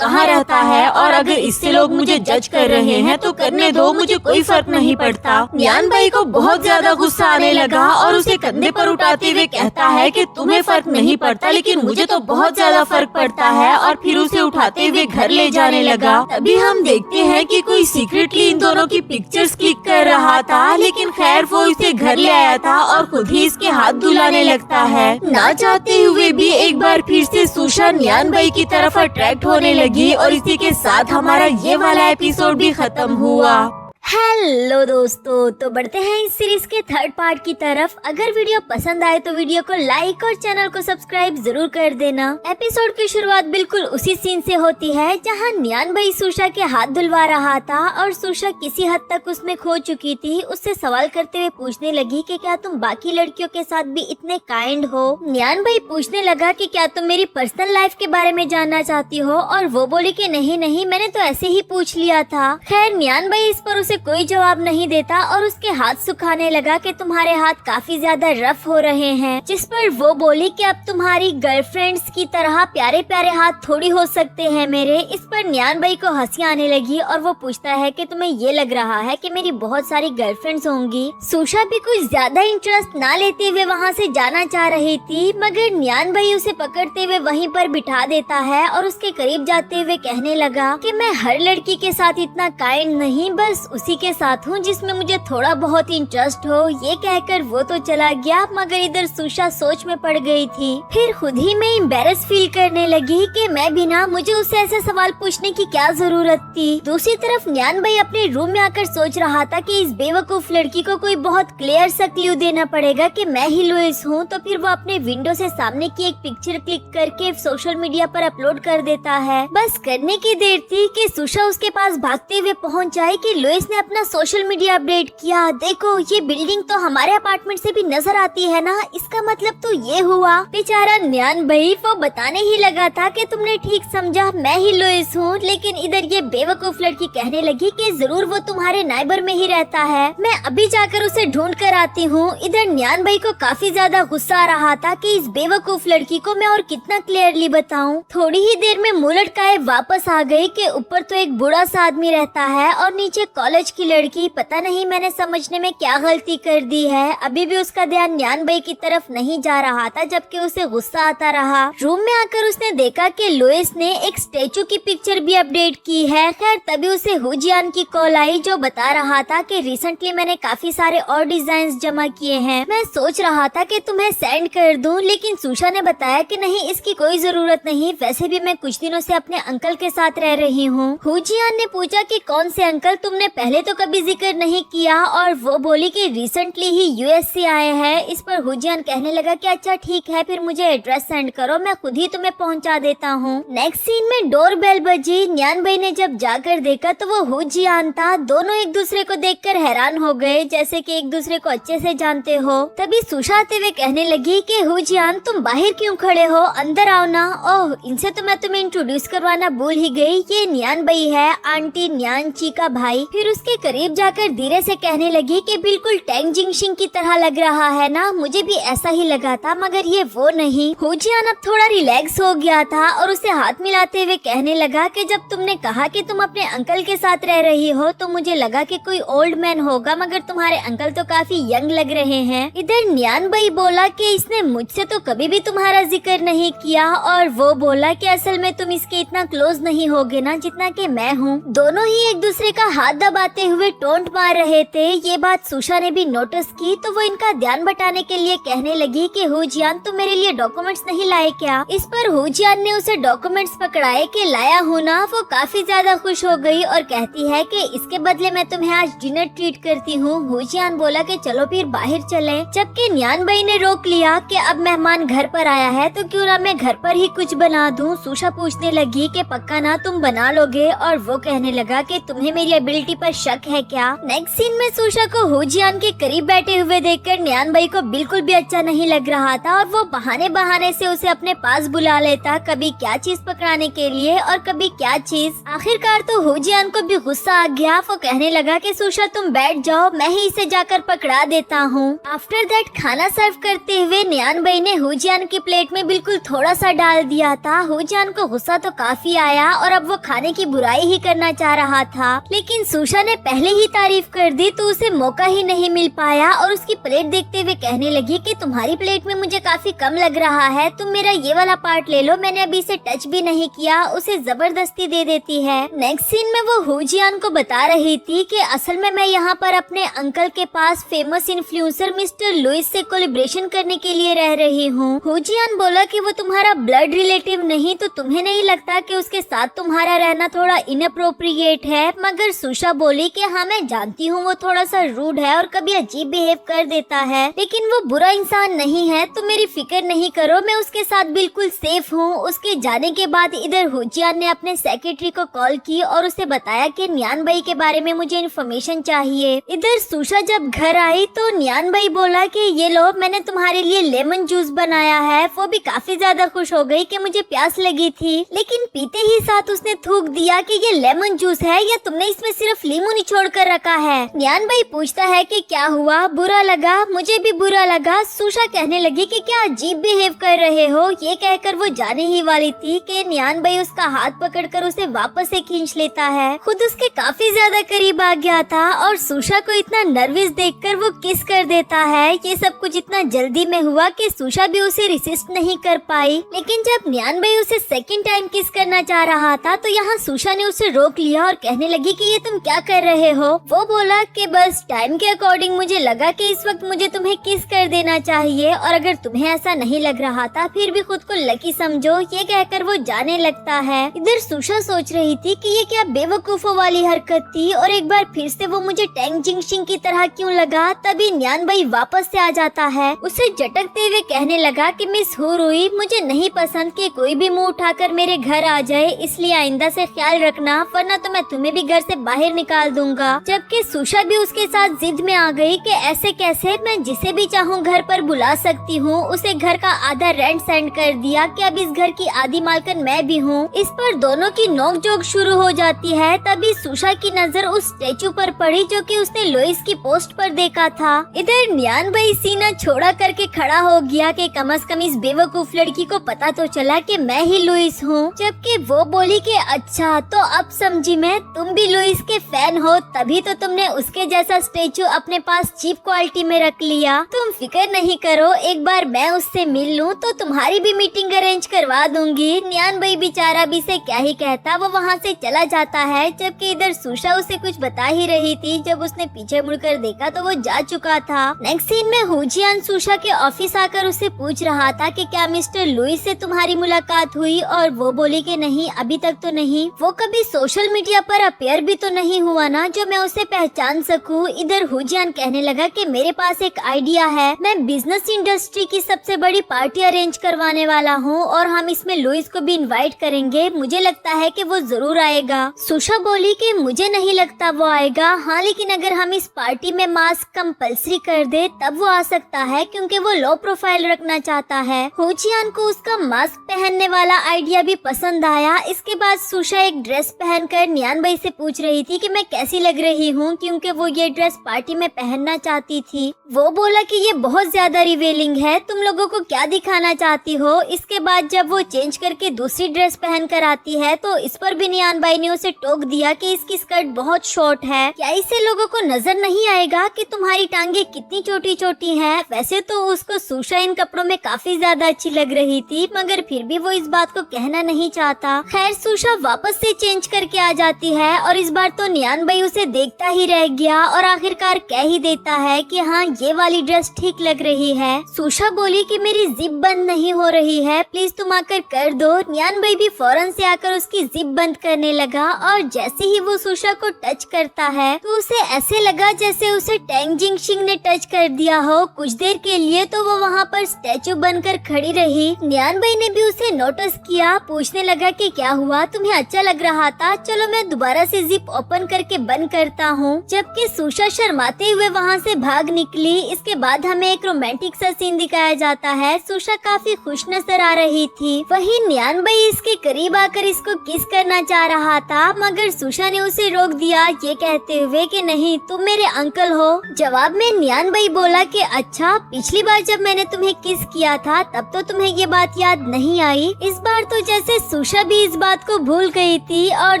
कहाँ रहता है। और अगर इससे लोग मुझे जज कर रहे हैं तो करने दो, मुझे कोई फर्क नहीं पड़ता। न्यान भाई को बहुत ज्यादा गुस्सा आने लगा और उसे कंधे पर उठाते हुए कहता है कि तुम्हें फर्क नहीं पड़ता लेकिन मुझे तो बहुत ज्यादा फर्क पड़ता है। और फिर उसे उठाते हुए घर ले जाने लगा। तभी हम देखते हैं कि कोई सीक्रेटली इन दोनों की पिक्चर्स क्लिक कर रहा था, लेकिन खैर वो इसे घर ले आया था और खुद ही इसके हाथ धुलाने लगता है। ना चाहते हुए भी एक बार फिर से सुशा न्यान भाई की तरफ अट्रैक्ट होने लगी और इसी के साथ हमारा ये वाला एपिसोड भी खत्म हुआ। हेलो दोस्तों, तो बढ़ते हैं इस सीरीज के थर्ड पार्ट की तरफ। अगर वीडियो पसंद आए तो वीडियो को लाइक और चैनल को सब्सक्राइब जरूर कर देना। एपिसोड की शुरुआत बिल्कुल उसी सीन से होती है जहां न्यान भाई सुशा के हाथ धुलवा रहा था और सुशा किसी हद तक उसमें खो चुकी थी। उससे सवाल करते हुए पूछने लगी कि क्या तुम बाकी लड़कियों के साथ भी इतने काइंड हो। न्यान भाई पूछने लगा कि क्या तुम मेरी पर्सनल लाइफ के बारे में जानना चाहती हो और वो बोली कि नहीं नहीं, मैंने तो ऐसे ही पूछ लिया था। खैर न्यान भाई इस पर उसे कोई जवाब नहीं देता और उसके हाथ सुखाने लगा कि तुम्हारे हाथ काफी ज्यादा रफ हो रहे हैं। जिस पर वो बोली कि अब तुम्हारी गर्लफ्रेंड्स की तरह प्यारे प्यारे हाथ थोड़ी हो सकते हैं मेरे। इस पर न्यान भाई को हंसी आने लगी और वो पूछता है कि तुम्हें ये लग रहा है कि मेरी बहुत सारी गर्लफ्रेंड्स होंगी। सुशा भी कुछ ज्यादा इंटरेस्ट ना लेते हुए वहाँ से जाना चाह रही थी, मगर न्यान भाई उसे पकड़ते हुए वहीं पर बिठा देता है और उसके करीब जाते हुए कहने लगा कि मैं हर लड़की के साथ इतना काइंड नहीं, बस उसी के साथ हूँ जिसमें मुझे थोड़ा बहुत इंटरेस्ट हो। ये कहकर वो तो चला गया, मगर इधर सुशा सोच में पड़ गई थी। फिर खुद ही में एम्बैरेस फील करने लगी कि मैं भी ना, मुझे उससे ऐसे सवाल पूछने की क्या जरूरत थी। दूसरी तरफ न्यान भाई अपने रूम में आकर सोच रहा था कि इस बेवकूफ लड़की को कोई बहुत क्लियर सा क्लू देना पड़ेगा कि मैं ही लुइस हूँ। तो फिर वो अपने विंडो से सामने की एक पिक्चर क्लिक करके सोशल मीडिया पर अपलोड कर देता है। बस करने की देर थी कि सुशा उसके पास भागते हुए पहुँच आई कि लुइस ने अपना सोशल मीडिया अपडेट किया। देखो ये बिल्डिंग तो हमारे अपार्टमेंट से भी नजर आती है ना, इसका मतलब तो ये हुआ। बेचारा न्यान भाई वो बताने ही लगा था कि तुमने ठीक समझा, मैं ही लुइस हूँ। लेकिन इधर ये बेवकूफ लड़की कहने लगी कि जरूर वो तुम्हारे नाइबर में ही रहता है, मैं अभी जाकर उसे ढूंढ कर आती हूँ। इधर न्यान भाई को काफी ज्यादा गुस्सा आ रहा था कि इस बेवकूफ लड़की को मैं और कितना क्लियरली बताऊँ। थोड़ी ही देर में मुंह लटकाए वापस आ गई कि ऊपर तो एक बूढ़ा सा आदमी रहता है और नीचे कॉलेज सोच की लड़की, पता नहीं मैंने समझने में क्या गलती कर दी है। अभी भी उसका ध्यान न्यान भाई की तरफ नहीं जा रहा था, जबकि उसे गुस्सा आता रहा। रूम में आकर उसने देखा कि लुइस ने एक स्टेचू की पिक्चर भी अपडेट की है। खैर तभी उसे हुजियान की कॉल आई, जो बता रहा था कि रिसेंटली मैंने काफी सारे और डिजाइन जमा किए हैं। मैं सोच रहा था कि तुम्हें सेंड कर दूं, लेकिन सुशा ने बताया कि नहीं, इसकी कोई जरूरत नहीं। वैसे भी मैं कुछ दिनों से अपने अंकल के साथ रह रही हूँ। हुजियान ने पूछा कि कौन से अंकल, तुमने पहले तो कभी जिक्र नहीं किया। और वो बोली कि रिसेंटली ही यूएस से आए हैं। इस पर हुजियान कहने लगा कि अच्छा ठीक है, फिर मुझे एड्रेस सेंड करो, मैं खुद ही तुम्हें पहुंचा देता हूँ। नेक्स्ट सीन में डोर बेल बजी। न्यान भाई ने जब जाकर देखा तो वो हुजियान था। दोनों एक दूसरे को देखकर हैरान हो गए, जैसे कि एक दूसरे को अच्छे से जानते हो। तभी सुशा आते हुए कहने लगी कि हुजियान, तुम बाहर क्यों खड़े हो, अंदर आओ ना। ओह, इनसे तो मैं तुम्हें इंट्रोड्यूस करवाना भूल ही गई। ये न्यान भाई है, आंटी न्यान ची का भाई। फिर उसके करीब जाकर धीरे से कहने लगी कि बिल्कुल टैंग जिंगशिंग की तरह लग रहा है ना, मुझे भी ऐसा ही लगा था, मगर ये वो नहीं। हुजियान अब थोड़ा रिलैक्स हो गया था और उसे हाथ मिलाते हुए कहने लगा कि जब तुमने कहा कि तुम अपने अंकल के साथ रह रही हो तो मुझे लगा कि कोई ओल्ड मैन होगा, मगर तुम्हारे अंकल तो काफी यंग लग रहे हैं। इधर न्यान भाई बोला कि इसने मुझसे तो कभी भी तुम्हारा जिक्र नहीं किया, और वो बोला कि असल में तुम इसके इतना क्लोज नहीं होगे ना जितना कि मैं हूँ। दोनों ही एक दूसरे का हाथ दबाते हुए टोंट मार रहे थे। ये बात सुशा ने भी नोटिस की, तो वो इनका ध्यान बटाने के लिए कहने लगी कि हुजियान, तुम मेरे लिए डॉक्यूमेंट्स नहीं लाए क्या? इस पर हुजियान ने उसे डॉक्यूमेंट्स पकड़ाए कि लाया हूँ ना। वो काफी ज्यादा खुश हो गई और कहती है कि इसके बदले मैं तुम्हें आज डिनर ट्रीट करती हूँ। हुजियान बोला कि चलो फिर बाहर चलें, जबकि न्यान भाई ने रोक लिया कि अब मेहमान घर पर आया है तो क्यों ना मैं घर पर ही कुछ बना दूं। सुशा पूछने लगी कि पक्का ना तुम बना लोगे, और वो कहने लगा कि तुम्हें मेरी एबिलिटी पर शक है क्या? नेक्स्ट सीन में सुशा को हुजियान के करीब बैठे हुए देखकर न्यान भाई को बिल्कुल भी अच्छा नहीं लग रहा था, और वो बहाने बहाने से उसे अपने पास बुला लेता, कभी क्या चीज पकड़ाने के लिए और कभी क्या चीज। आखिरकार तो हुजियान को भी गुस्सा आ गया। वो कहने लगा कि सुशा तुम बैठ जाओ, मैं ही इसे जाकर पकड़ा देता हूँ। आफ्टर दैट खाना सर्व करते हुए न्यान भाई ने हुजियान की प्लेट में बिल्कुल थोड़ा सा डाल दिया था। हुजियान को गुस्सा तो काफी आया और अब वो खाने की बुराई ही करना चाह रहा था, लेकिन सुशा ने पहले ही तारीफ कर दी तो उसे मौका ही नहीं मिल पाया, और उसकी प्लेट देखते हुए कहने लगी कि तुम्हारी प्लेट में मुझे काफी कम लग रहा है, तुम मेरा ये वाला पार्ट ले लो, मैंने अभी इसे टच भी नहीं किया। उसे जबरदस्ती दे देती है। नेक्स्ट सीन में वो हुजियान को बता रही थी कि असल में मैं यहाँ पर अपने अंकल के पास फेमस इन्फ्लुएंसर मिस्टर लुइस से कोलैबोरेशन करने के लिए रह रही हूँ। हुजियान बोला कि वो तुम्हारा ब्लड रिलेटिव नहीं, तो तुम्हें नहीं लगता कि उसके साथ तुम्हारा रहना थोड़ा इनअप्रोप्रिएट है? मगर सुशा बोली कि हाँ मैं जानती हूँ वो थोड़ा सा रूड है और कभी अजीब बिहेव कर देता है, लेकिन वो बुरा इंसान नहीं है, तो मेरी फिक्र नहीं करो, मैं उसके साथ बिल्कुल सेफ हूँ। उसके जाने के बाद इधर हुजियान ने अपने सेक्रेटरी को कॉल की और उसे बताया कि न्यान भाई के बारे में मुझे इन्फॉर्मेशन चाहिए। इधर सुशा जब घर आई तो न्यान भाई बोला कि ये लो, मैंने तुम्हारे लिए लेमन जूस बनाया है। वो भी काफी ज्यादा खुश हो गई कि मुझे प्यास लगी थी, लेकिन पीते ही साथ उसने थूक दिया कि ये लेमन जूस है या तुमने इसमें सिर्फ लींबू निचोड़ कर रखा है। न्यान भाई पूछता है कि क्या हुआ, बुरा लगा? मुझे भी बुरा लगा। सुशा कहने लगी कि क्या अजीब बिहेव कर रहे हो। ये कहकर वो जाने ही वाली थी कि न्यान भाई उसका हाथ पकड़कर उसे वापस से खींच लेता है। खुद उसके काफी ज्यादा करीब आ गया था और सुशा को इतना नर्वस देखकर वो किस कर देता है। ये सब कुछ इतना जल्दी में हुआ कि सुशा भी उसे रिसिस्ट नहीं कर पाई, लेकिन जब न्यान भाई उसे सेकंड टाइम किस करना चाह रहा था तो यहाँ सुशा ने उसे रोक लिया और कहने लगी कि ये तुम क्या कर रहे हो। वो बोला कि बस टाइम के अकॉर्डिंग मुझे लगा कि इस वक्त मुझे तुम्हें किस कर देना चाहिए, और अगर तुम्हें ऐसा नहीं लग रहा था फिर भी खुद को लकी समझो। ये कहकर वो जाने लगता है। इधर सुशा सोच रही थी कि ये क्या बेवकूफों वाली हरकत थी और एक बार फिर से वो मुझे टैंग जिंगशिंग की तरह क्यों लगा। तभी न्यान भाई वापस से आ जाता है। उसे झटकते हुए कहने लगा कि मिस हुरुई, मुझे नहीं पसंद कि कोई भी मुंह उठाकर मेरे घर आ जाए, इसलिए आइंदा से ख्याल रखना, वरना तो मैं तुम्हें भी घर से बाहर निकाल दूंगा। जबकि सुशा भी उसके साथ जिद में आ गई कि ऐसे कैसे, मैं जिसे भी चाहूँ घर पर बुला सकती हूँ। उसे घर का आधा रेंट सेंड कर दिया कि अब इस घर की आधी मालकिन मैं भी हूँ। इस पर दोनों की नोकझोंक शुरू हो जाती है। तभी सुशा की नजर उस स्टेचू पर पड़ी जो कि उसने लुइस की पोस्ट पर देखा था। इधर न्यान भाई सीना छोड़ा करके खड़ा हो गया कि कम से कम इस बेवकूफ लड़की को पता तो चला कि मैं ही लुइस हूँ। जबकि वो बोली कि अच्छा, तो अब समझी मैं, तुम भी लुइस के फैन फैन हो तभी तो तुमने उसके जैसा स्टेचू अपने पास चीप क्वालिटी में रख लिया। तुम फिक्र नहीं करो, एक बार मैं उससे मिल लूं तो तुम्हारी भी मीटिंग अरेंज करवा दूंगी। न्यान भाई बेचारा भी से क्या ही कहता, वो वहाँ से चला जाता है। जबकि इधर सुशा उसे कुछ बता ही रही थी। जब उसने पीछे मुड़कर देखा तो वो जा चुका था। नेक्स्ट सीन में हुजियान सुशा के ऑफिस आकर उसे पूछ रहा था कि क्या मिस्टर लुइस से तुम्हारी मुलाकात हुई, और वो बोली कि नहीं, अभी तक तो नहीं। वो कभी सोशल मीडिया पर अपेयर भी तो नहीं हुआ ना जो मैं उसे पहचान सकूं। इधर हुजियान कहने लगा कि मेरे पास एक आइडिया है, मैं बिजनेस इंडस्ट्री की सबसे बड़ी पार्टी अरेंज करवाने वाला हूं और हम इसमें लुइस को भी इनवाइट करेंगे। मुझे लगता है कि वो जरूर आएगा। सुशा बोली कि मुझे नहीं लगता वो आएगा। हाँ, लेकिन अगर हम इस पार्टी में मास्क कंपल्सरी कर दे तब वो आ सकता है, क्योंकि वो लो प्रोफाइल रखना चाहता है। हुजियान को उसका मास्क पहनने वाला आइडिया भी पसंद आया। इसके बाद सुशा एक ड्रेस पहनकर न्यान भाई से पूछ रही थी कि मैं कैसी लग रही हूँ, क्योंकि वो ये ड्रेस पार्टी में पहनना चाहती थी। वो बोला कि ये बहुत ज्यादा रिवीलिंग है, तुम लोगों को क्या दिखाना चाहती हो। इसके बाद जब वो चेंज करके दूसरी ड्रेस पहन कर आती है तो इस पर भी न्यान भाई ने उसे टोक दिया कि इसकी स्कर्ट बहुत शॉर्ट है। क्या इससे लोगों को नजर नहीं आएगा कि तुम्हारी टांगे कितनी छोटी छोटी हैं। वैसे तो उसको सुशा इन कपड़ों में काफी ज्यादा अच्छी लग रही थी, मगर फिर भी वो इस बात को कहना नहीं चाहता। खैर, सुशा वापस से चेंज करके आ जाती है और इस बार तो न्यान भाई उसे देखता ही रह गया और आखिरकार कह ही देता है कि हाँ, ये वाली ड्रेस ठीक लग रही है। सुशा बोली कि मेरी जिप बंद नहीं हो रही है, प्लीज तुम आकर कर दो। न्यान भाई भी फौरन से आकर उसकी जिप बंद करने लगा और जैसे ही वो सुशा को टच करता है तो उसे ऐसे लगा जैसे उसे टैंग जिंगशिंग ने टच कर दिया हो। कुछ देर के लिए तो वो वहाँ पर स्टैचू बनकर खड़ी रही। न्यान भाई ने भी उसे नोटिस किया, पूछने लगा कि क्या हुआ, तुम्हें अच्छा लग रहा था, चलो मैं दोबारा से जिप ओपन करके बंद करता हूँ। जबकि सुशा शर्माते हुए वहाँ से भाग निकली। इसके बाद हमें एक रोमांटिक सा सीन दिखाया जाता है। सुशा काफी खुश नजर आ रही थी। वहीं न्यान भाई इसके करीब आकर इसको किस करना चाह रहा था, मगर सुशा ने उसे रोक दिया, ये कहते हुए कि नहीं, तुम मेरे अंकल हो। जवाब में न्यान भाई बोला कि अच्छा, पिछली बार जब मैंने तुम्हें किस किया था तब तो तुम्हें ये बात याद नहीं आई। इस बार तो जैसे सुशा भी इस बात को भूल गई थी और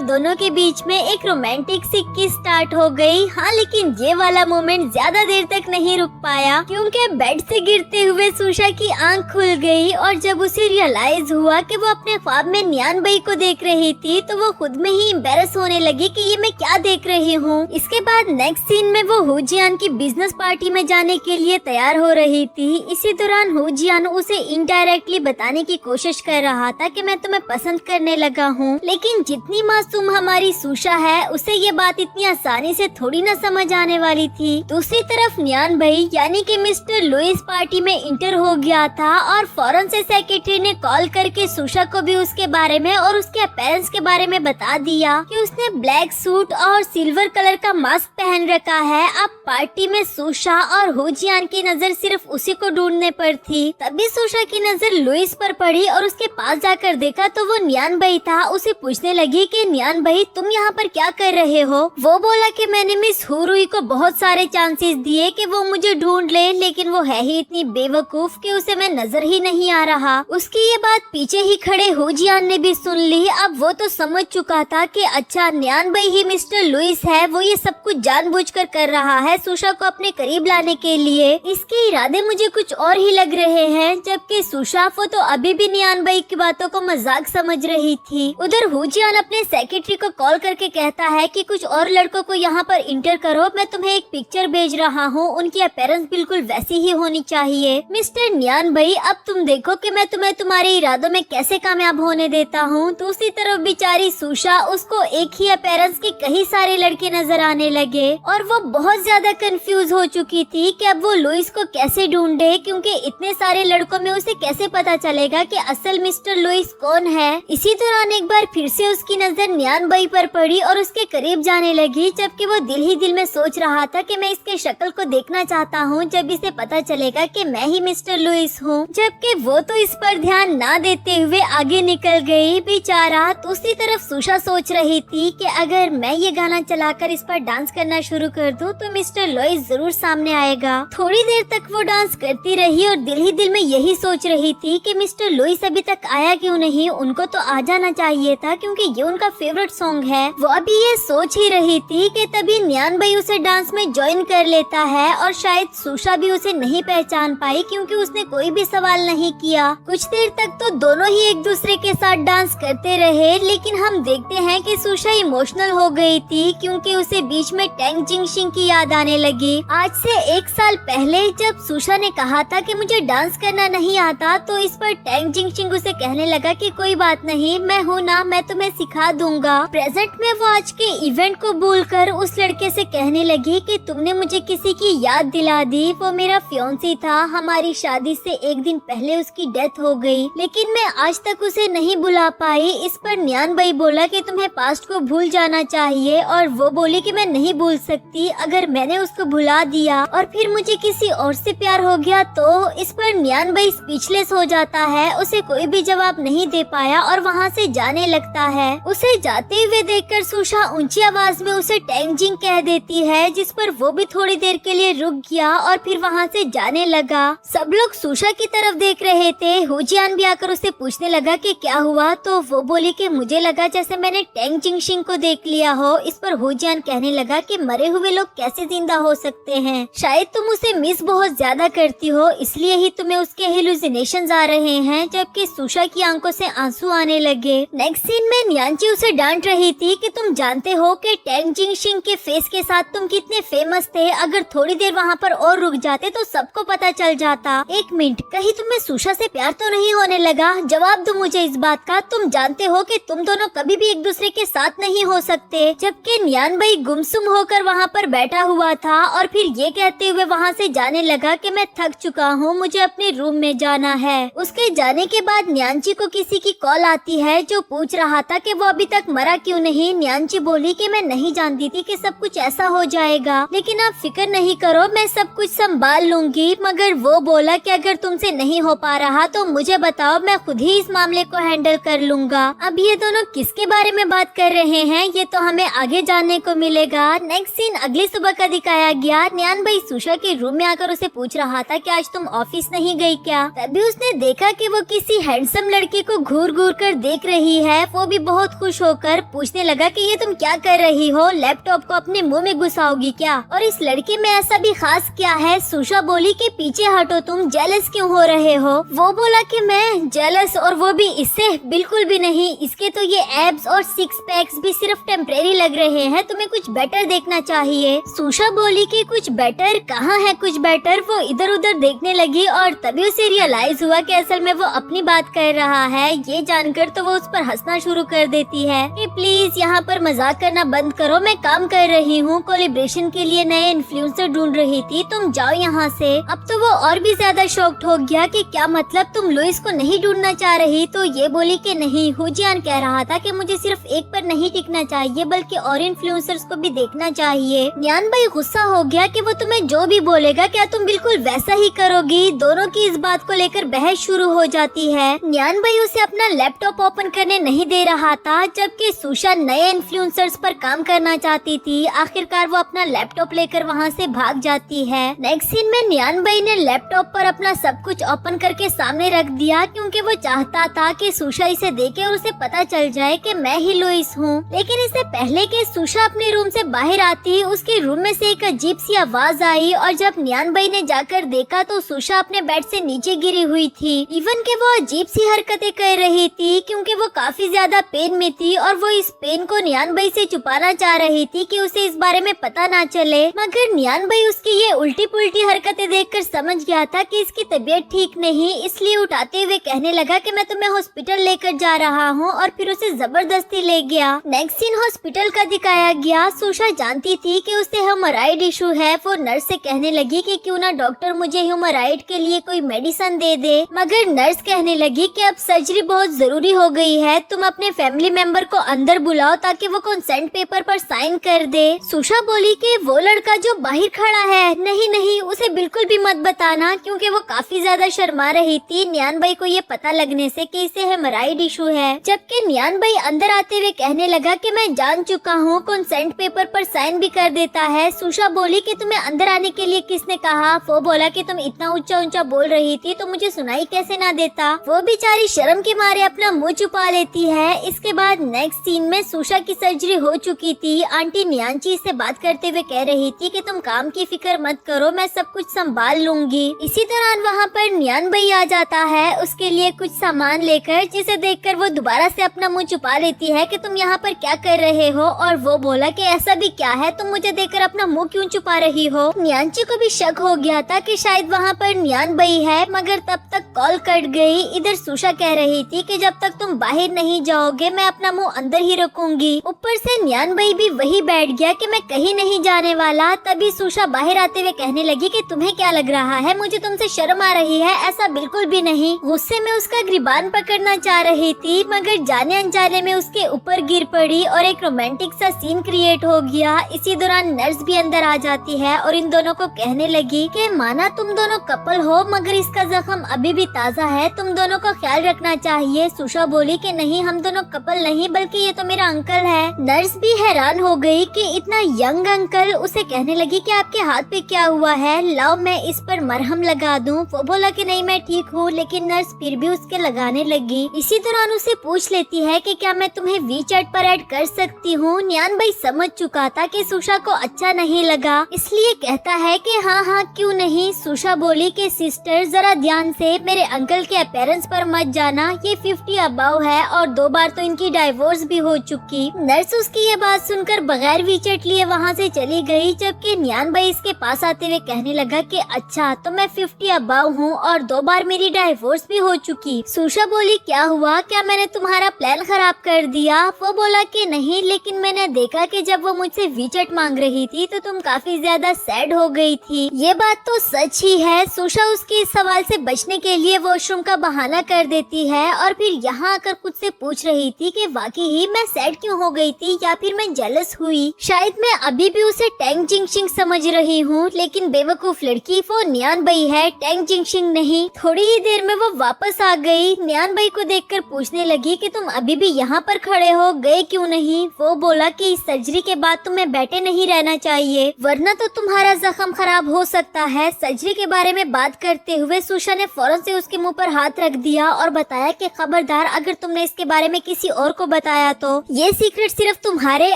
दोनों के बीच में एक रोमांटिक सी किस स्टार्ट हो गई। हाँ, लेकिन ये वाला मोमेंट ज्यादा देर तक नहीं रुक पाया, क्योंकि बेड से गिरते हुए सुशा की आंख खुल गई और जब उसे रियलाइज हुआ कि वो अपने ख्वाब में न्यान भाई को देख रही थी तो वो खुद में ही एम्बैरस होने लगी कि ये मैं क्या देख रही हूँ। इसके बाद नेक्स्ट सीन में वो हुजियान की बिजनेस पार्टी में जाने के लिए तैयार हो रही थी। इसी दौरान हुजियान उसे इनडायरेक्टली बताने की कोशिश कर रहा था कि मैं तुम्हें पसंद करने लगा हूँ, लेकिन जितनी मासूम हमारी सुशा है उसे ये बात इतनी आसानी से थोड़ी न समझ आने वाली थी। दूसरी तरफ न्यान भाई यानी कि मिस्टर लुइस पार्टी में इंटर हो गया था और फौरन से सेक्रेटरी ने कॉल करके सुशा को भी उसके बारे में और उसके अपीयरेंस के बारे में बता दिया कि उसने ब्लैक सूट और सिल्वर कलर का मास्क पहन रखा है। अब पार्टी में सुशा और हुजियान की नजर सिर्फ उसी को ढूंढने पर थी। तभी सुशा की नजर लुइस पर पड़ी और उसके पास जाकर देखा तो वो न्यान भाई था। उसे पूछने लगी कि न्यान भाई, तुम यहाँ पर क्या कर रहे हो। वो बोला कि मैंने मिस हुरुई को बहुत सारे चांसेस दिए कि वो मुझे ढूंढ ले, लेकिन वो है ही इतनी बेवकूफ कि उसे मैं नजर ही नहीं आ रहा। उसकी ये बात पीछे ही खड़े हुजियान ने भी सुन ली। अब वो तो समझ चुका था कि अच्छा, न्यान भाई ही मिस्टर लुइस है, वो ये सब कुछ जानबूझकर कर रहा है सुशा को अपने करीब लाने के लिए। इसके इरादे मुझे कुछ और ही लग रहे हैं। जबकि सुशा वो तो अभी भी न्यान भाई की बातों को मजाक समझ रही थी। उधर हुजियान अपने सेक्रेटरी को कॉल करके कहता है कि कुछ और लड़कों को यहाँ पर इंटर करो, मैं तुम्हें एक पिक्चर भेज रहा हूँ, उनकी अपीयरेंस बिल्कुल वैसी ही होनी चाहिए। मिस्टर न्यान भाई, अब तुम देखो कि मैं तुम्हें तुम्हारे इरादों में कैसे कामयाब होने देता हूँ। दूसरी तरफ बेचारी सुशा, उसको एक ही अपीयरेंस के कई सारे लड़के नजर आने लगे और वो बहुत ज्यादा कंफ्यूज हो चुकी थी कि अब वो लुइस को कैसे ढूंढे, क्योंकि इतने सारे लड़कों में उसे कैसे पता चलेगा कि असल मिस्टर लुइस कौन है। इसी दौरान एक बार फिर से उसकी नजर न्यान भाई पर पड़ी और उसके करीब जाने लगी, जबकि वो दिल ही दिल में सोच रहा था कि मैं इसके शक्ल को देखना चाहता हूँ जब इसे पता चलेगा कि मैं ही मिस्टर लुइस हूँ। जबकि वो तो इस पर ध्यान ना देते हुए आगे निकल गई बेचारा। दूसरी तरफ सुशा सोच रही थी कि अगर मैं ये गाना चलाकर इस पर डांस करना शुरू कर दूं तो मिस्टर लुइस जरूर सामने आएगा। थोड़ी देर तक वो डांस करती रही और दिल ही दिल में यही सोच रही थी कि मिस्टर लुइस अभी तक आया क्यों नहीं, उनको तो आ जाना चाहिए था क्योंकि ये उनका फेवरेट सॉन्ग है। वो अभी ये सोच ही रही थी कि तभी न्यान भाई उसे डांस में ज्वाइन कर लेता है और शायद सुशा भी उसे नहीं पहचान पाई क्योंकि उसने कोई भी सवाल नहीं किया। कुछ देर तक तो दोनों ही एक दूसरे के साथ डांस करते रहे, लेकिन हम देखते हैं कि सुशा इमोशनल हो गई थी क्योंकि उसे बीच में टैंग जिंगशिंग की याद आने लगी। आज से 1 साल पहले जब सुशा ने कहा था कि मुझे डांस करना नहीं आता, तो इस पर टैंग जिंगशिंग उसे कहने लगा कि कोई बात नहीं, मैं हूँ ना, मैं तुम्हें सिखा दूंगा। प्रेजेंट में वो आज के इवेंट को भूलकर उस लड़के से कहने लगी कि तुमने मुझे किसी की याद दिला दी, वो मेरा फियांसी था, हमारी शादी से 1 दिन पहले उसकी डेथ हो गई, लेकिन मैं आज तक उसे नहीं भुला पाई। इस पर न्यान भाई बोला कि तुम्हें पास्ट को भूल जाना चाहिए और वो बोली कि मैं नहीं भूल सकती, अगर मैंने उसको भुला दिया और फिर मुझे किसी और से प्यार हो गया तो। इस पर न्यान भाई स्पीचलेस हो जाता है, उसे कोई भी जवाब नहीं दे पाया और वहाँ से जाने लगता है। उसे जाते हुए देखकर सुशा ऊंची आवाज में उसे टैंगजिंग कह देती है, जिस पर वो भी थोड़ी देर के लिए रुक गया और फिर वहाँ से जाने लगा। सब लोग सुशा की तरफ देख रहे थे। हुजियान भी आकर उसे पूछने लगा कि क्या हुआ, तो वो बोली कि मुझे लगा जैसे मैंने टैंग जिंगशिंग को देख लिया हो। इस पर हुजियान कहने लगा कि मरे हुए लोग कैसे जिंदा हो सकते हैं, शायद तुम उसे मिस बहुत ज्यादा करती हो, इसलिए ही तुम्हें उसके हेलुसिनेशंस आ रहे हैं। जबकि सुशा की आंखों से आंसू आने लगे। नेक्स्ट सीन में न्यांची उसे डांट रही थी कि तुम जानते हो कि टैंग जिंगशिंग के फेस के साथ तुम कितने फेमस थे, अगर थोड़ी देर वहाँ पर और रुक जाते तो सबको पता चल जाता। 1 मिनट, कहीं तुम्हें सुशा से प्यार तो नहीं होने लगा? जवाब दो मुझे इस बात का। तुम जानते हो कि तुम दोनों कभी भी एक दूसरे के साथ नहीं हो सकते। जबकि न्यान भाई गुमसुम होकर वहाँ पर बैठा हुआ था और फिर ये कहते हुए वहाँ से जाने लगा कि मैं थक चुका हूँ, मुझे अपने रूम में जाना है। उसके जाने के बाद न्यांची को किसी की कॉल आती है जो पूछ रहा था कि वो अभी तक मरा क्यों नहीं। न्यांची बोली कि मैं नहीं जानती थी कि सब कुछ ऐसा हो जाएगा, लेकिन आप फिक्र नहीं करो, मैं सब कुछ संभाल लूंगी। मगर वो बोला कि अगर तुमसे नहीं हो पा रहा तो मुझे बताओ, मैं खुद ही इस मामले को हैंडल कर लूंगा। अब ये दोनों किसके बारे में बात कर रहे हैं ये तो हमें आगे जानने को मिलेगा। नेक्स्ट सीन अगली सुबह का दिखाया गया। न्यान भाई सुशा के रूम में आकर उसे पूछ रहा था कि आज तुम ऑफिस नहीं गई क्या? तभी उसने देखा कि वो किसी हैंडसम लड़के को घूर घूर कर देख रही है। वो भी बहुत खुश होकर पूछने लगा कि ये तुम क्या कर रही हो, लैपटॉप को अपने मुंह में घुसाओगी क्या? और इस लड़के में ऐसा भी खास क्या है? सुशा बोली कि पीछे हटो, तुम जेलस क्यों हो रहे हो? वो बोला कि मैं जेलस, और वो भी इससे? बिल्कुल भी नहीं, इसके तो ये एब्स और 6 पैक्स भी सिर्फ टेम्परेरी लग रहे हैं, तुम्हें कुछ बेटर देखना चाहिए। सुशा बोली कि कुछ बेटर? कहाँ है कुछ बेटर? वो इधर उधर देखने लगी और तभी उसे रियलाइज हुआ कि असल में वो अपनी बात कर रहा है। ये जानकर तो वो उस पर हंसना शुरू कर देती है कि प्लीज यहाँ पर मजाक करना बंद करो, मैं काम कर रही हूँ, कोलैबोरेशन के लिए नए इन्फ्लुएंसर ढूंढ रही थी, तुम जाओ यहाँ से। अब तो वो और भी ज्यादा शॉक्ड हो गया कि क्या मतलब, तुम लुइस को नहीं ढूंढना चाह रही? तो ये बोली कि नहीं, हुजियान कह रहा था कि मुझे सिर्फ एक पर नहीं टिकना चाहिए बल्कि और इन्फ्लुएंसर्स को भी देखना चाहिए। न्यान भाई गुस्सा हो गया कि वो तुम्हें जो भी बोलेगा क्या तुम बिल्कुल वैसा ही करोगी? दोनों की इस बात को लेकर बहस शुरू हो जाती है। न्यान भाई उसे अपना लैपटॉप ओपन करने नहीं दे रहा था, जबकि सुशा नए इन्फ्लुएंसर्स पर काम करना चाहती थी। आखिरकार वो अपना लैपटॉप लेकर वहाँ से भाग जाती है। नेक्स्ट सीन में न्यान भाई ने लैपटॉप पर अपना सब कुछ ओपन करके सामने रख दिया क्योंकि वो चाहता था कि सुशा इसे देखे और उसे पता चल जाए कि मैं ही लुइस हूँ। लेकिन इससे पहले कि सुशा अपने रूम से बाहर आती, उसके रूम में से एक अजीब सी आवाज आई और जब न्यान भाई ने जाकर देखा तो सुशा अपने बेड से नीचे गिरी हुई थी। इवन के वो अजीब सी हरकतें कर रही थी क्योंकि वो काफी ज्यादा पेन में थी और वो इस पेन को न्यान भाई से छुपाना चाह रही थी कि उसे इस बारे में पता ना चले। मगर न्यान भाई उसकी ये उल्टी पुल्टी हरकतें देखकर समझ गया था कि इसकी तबीयत ठीक नहीं, इसलिए उठाते हुए कहने लगा कि मैं तुम्हें हॉस्पिटल लेकर जा रहा हूँ और फिर उसे जबरदस्ती ले गया। नेक्स्ट सीन हॉस्पिटल का दिखाया गया। सुशा जानती थी कि उसे हेमोराइड इशू है। वो नर्स से कहने लगी कि क्यों ना डॉक्टर मुझे हेमोराइड के लिए कोई मेडिसिन दे दे। मगर नर्स कहने लगी कि अब सर्जरी बहुत जरूरी हो गई है, तुम अपने फैमिली मेंबर को अंदर बुलाओ ताकि वो कंसेंट पेपर पर साइन कर दे। सुशा बोली कि वो लड़का जो बाहर खड़ा है, नहीं नहीं उसे बिल्कुल भी मत बताना, क्योंकि वो काफी ज्यादा शर्मा रही थी न्यान भाई को ये पता लगने से कि इसे हेमोराइड इशू है। जबकि न्यान भाई अंदर आते हुए कहने लगा कि मैं जान चुका हूँ, कंसेंट पेपर पर साइन भी कर देता है। सुशा बोली कि तुम्हें अंदर आने के लिए किसने कहा? वो बोला कि तुम इतना ऊंचा ऊंचा बोल रही थी तो मुझे सुनाई कैसे ना देता। वो बेचारी शर्म के मारे अपना मुंह छुपा लेती है। इसके बाद नेक्स्ट सीन में सुशा की सर्जरी हो चुकी थी। आंटी न्यानची से बात करते हुए कह रही थी कि तुम काम की फिक्र मत करो, मैं सब कुछ संभाल लूंगी। इसी दौरान वहाँ पर न्यान भाई आ जाता है उसके लिए कुछ सामान लेकर, जिसे देखकर वो दोबारा से अपना मुंह छुपा लेती है कि तुम यहाँ पर क्या कर रहे हो। और वो बोला कि ऐसा भी क्या है, तुम मुझे देखकर अपना मुंह क्यों छुपा रही हो। न्यानची को भी शक हो गया था कि शायद वहाँ पर न्यान भाई है, मगर तब तक कॉल कट गई। इधर सुषा कह रही थी कि जब तक तुम बाहर नहीं जाओगे मैं अपना मुंह अंदर ही रखूंगी। ऊपर से न्यान भाई भी वही बैठ गया कि मैं कहीं नहीं जाने वाला। तभी सुषा बाहर आते हुए कहने लगी कि तुम्हें क्या लग रहा है, मुझे तुमसे शर्म आ रही है? ऐसा बिल्कुल भी नहीं। गुस्से में उसका गिरबान पकड़ना चाह रही थी, मगर जाने अनजाने में उसके ऊपर गिर पड़ी और एक रोमांटिक सा सीन क्रिएट हो गया। इसी दौरान नर्स भी अंदर आ जाती है और इन दोनों को कहने लगी कि माना तुम दोनों कपल हो, मगर इसका जख्म अभी भी ताज़ा है, तुम दोनों को ख्याल रखना चाहिए। सुषा बोली कि नहीं, हम दोनों कपल नहीं, बल्कि ये तो मेरा अंकल है। नर्स भी हैरान हो गई कि इतना यंग अंकल। उसे कहने लगी कि आपके हाथ पे क्या हुआ है, लाओ मैं इस पर मरहम लगा दूं। वो बोला कि नहीं मैं ठीक हूँ, लेकिन नर्स फिर भी उसके लगाने लगी। इसी दौरान उसे पूछ लेती है कि क्या मैं तुम्हें वीचैट पर ऐड कर सकती हूँ। न्यान भाई समझ चुका था कि सुषा को अच्छा नहीं लगा, इसलिए कहता है कि हाँ हाँ क्यों नहीं। सुषा बोली कि सिस्टर जरा ध्यान से मेरे अंकल के अपीयरेंस पर मत जाना, ये 50 अबाव है और 2 बार तो इनकी डाइवोर्स भी हो चुकी। नर्स उसकी ये बात सुनकर बगैर वीचैट लिए वहाँ से चली गई, जबकि न्यान भाई इसके पास आते हुए कहने लगा कि अच्छा तो मैं 50 अबाव हूँ और 2 बार मेरी डाइवोर्स भी हो चुकी। सुषा बोली क्या हुआ, क्या मैंने तुम्हारा प्लान खराब कर दिया? वो बोला कि नहीं, लेकिन मैंने देखा कि जब वो मुझसे वीचैट मांग रही थी तो तुम काफी ज्यादा सैड हो गई थी। ये बात तो सच ही है। सुषा उसके इस सवाल से बचने के लिए वॉशरूम का बहाना कर देती है और फिर यहाँ आकर खुद से पूछ रही थी कि वाकई ही मैं सैड क्यों हो गई थी या फिर मैं जेलस हुई। शायद मैं अभी भी उसे टैंग जिंगशिंग समझ रही हूँ, लेकिन बेवकूफ लड़की, वो न्यान भाई है, टैंग जिंगशिंग नहीं। थोड़ी ही देर में वो वापस आ गई। न्यान भाई को देखकर पूछने लगी कि तुम अभी भी यहाँ पर खड़े हो, गए क्यों नहीं? वो बोला कि इस सर्जरी के बाद तुम्हें बैठे नहीं रहना चाहिए, वरना तो तुम्हारा जख्म खराब हो सकता है। सर्जरी के बारे में बात करते हुए सुषा ने फौरन से उसके मुंह पर हाथ रख दिया और बताया कि खबरदार, अगर तुमने इसके बारे में किसी और को बताया तो ये सीक्रेट सिर्फ तुम्हारे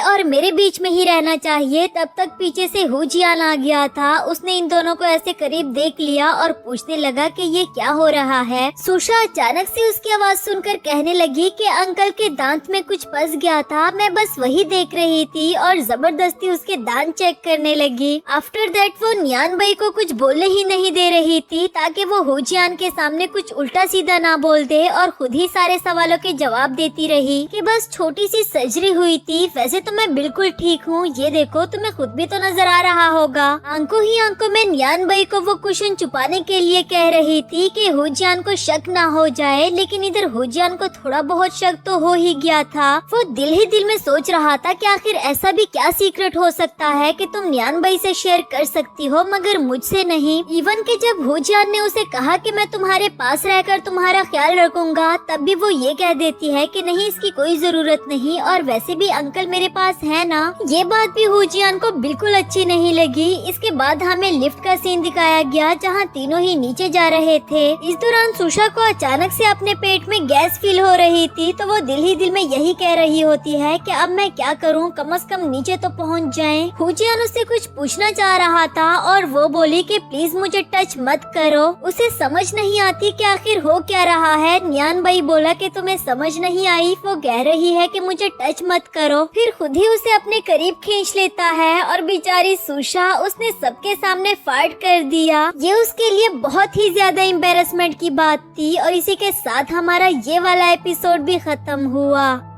और मेरे बीच में ही रहना चाहिए। तब तक पीछे से हुजियान आ गया था। उसने इन दोनों को ऐसे करीब देख लिया और पूछने लगा कि ये क्या हो रहा है। सुषा अचानक से उसकी आवाज सुनकर कहने लगी कि अंकल के दांत में कुछ फंस गया था, मैं बस वही देख रही थी, और जबरदस्ती उसके दांत चेक करने लगी। आफ्टर दैट वो न्यान भाई को कुछ बोलने ही नहीं दे रही थी ताकि वो हुजियान के सामने कुछ उल्टा सीधा ना बोल दे, और खुद ही सारे सवालों के जवाब देती रही कि बस छोटी सी सर्जरी हुई थी, वैसे तो मैं बिल्कुल ठीक हूँ, ये देखो तुम्हें खुद भी तो नजर आ रहा होगा। आंखों ही आंखों में न्यान भाई को वो कुशन छुपाने के लिए कह रही थी कि हुजियान को शक ना हो जाए, लेकिन इधर हुजियान को थोड़ा बहुत शक तो हो ही गया था। वो दिल ही दिल में सोच रहा था कि आखिर ऐसा भी क्या सीक्रेट हो सकता है कि तुम न्यान भाई से शेयर कर सकती हो मगर मुझसे नहीं। इवन कि जब हुजियान ने उसे कहा कि मैं तुम्हारे पास रहकर तुम्हारा ख्याल रखूंगा, तब भी वो ये कह देती है कि नहीं, इसकी कोई जरूरत नहीं, और वैसे भी अंकल मेरे पास है ना। ये बात भी हुजियान को बिल्कुल अच्छी नहीं लगी। इसके बाद हमें लिफ्ट का सीन दिखाया गया जहाँ तीनों ही नीचे जा रहे थे। इस दौरान सुषा को अचानक से अपने पेट में गैस फील हो रही थी, तो वो दिल ही दिल में यही कह रही होती है कि अब मैं क्या करूं, कम से कम नीचे तो पहुंच जाएं। हुजियान उससे कुछ पूछना चाह रहा था और वो बोली कि प्लीज मुझे टच मत करो। उसे समझ नहीं आती कि आखिर हो क्या रहा है। न्यान भाई बोला कि तुम्हें समझ नहीं आई, वो कह रही है कि मुझे टच मत करो, फिर खुद ही उसे अपने करीब खींच लेता है, और बेचारी सुषा, उसने सबके सामने फाइट कर दिया। ये उसके लिए बहुत ही ज्यादा एम्बैरेसमेंट की बात थी, और इसी के साथ हमारा ये वाला एपिसोड भी खत्म हुआ।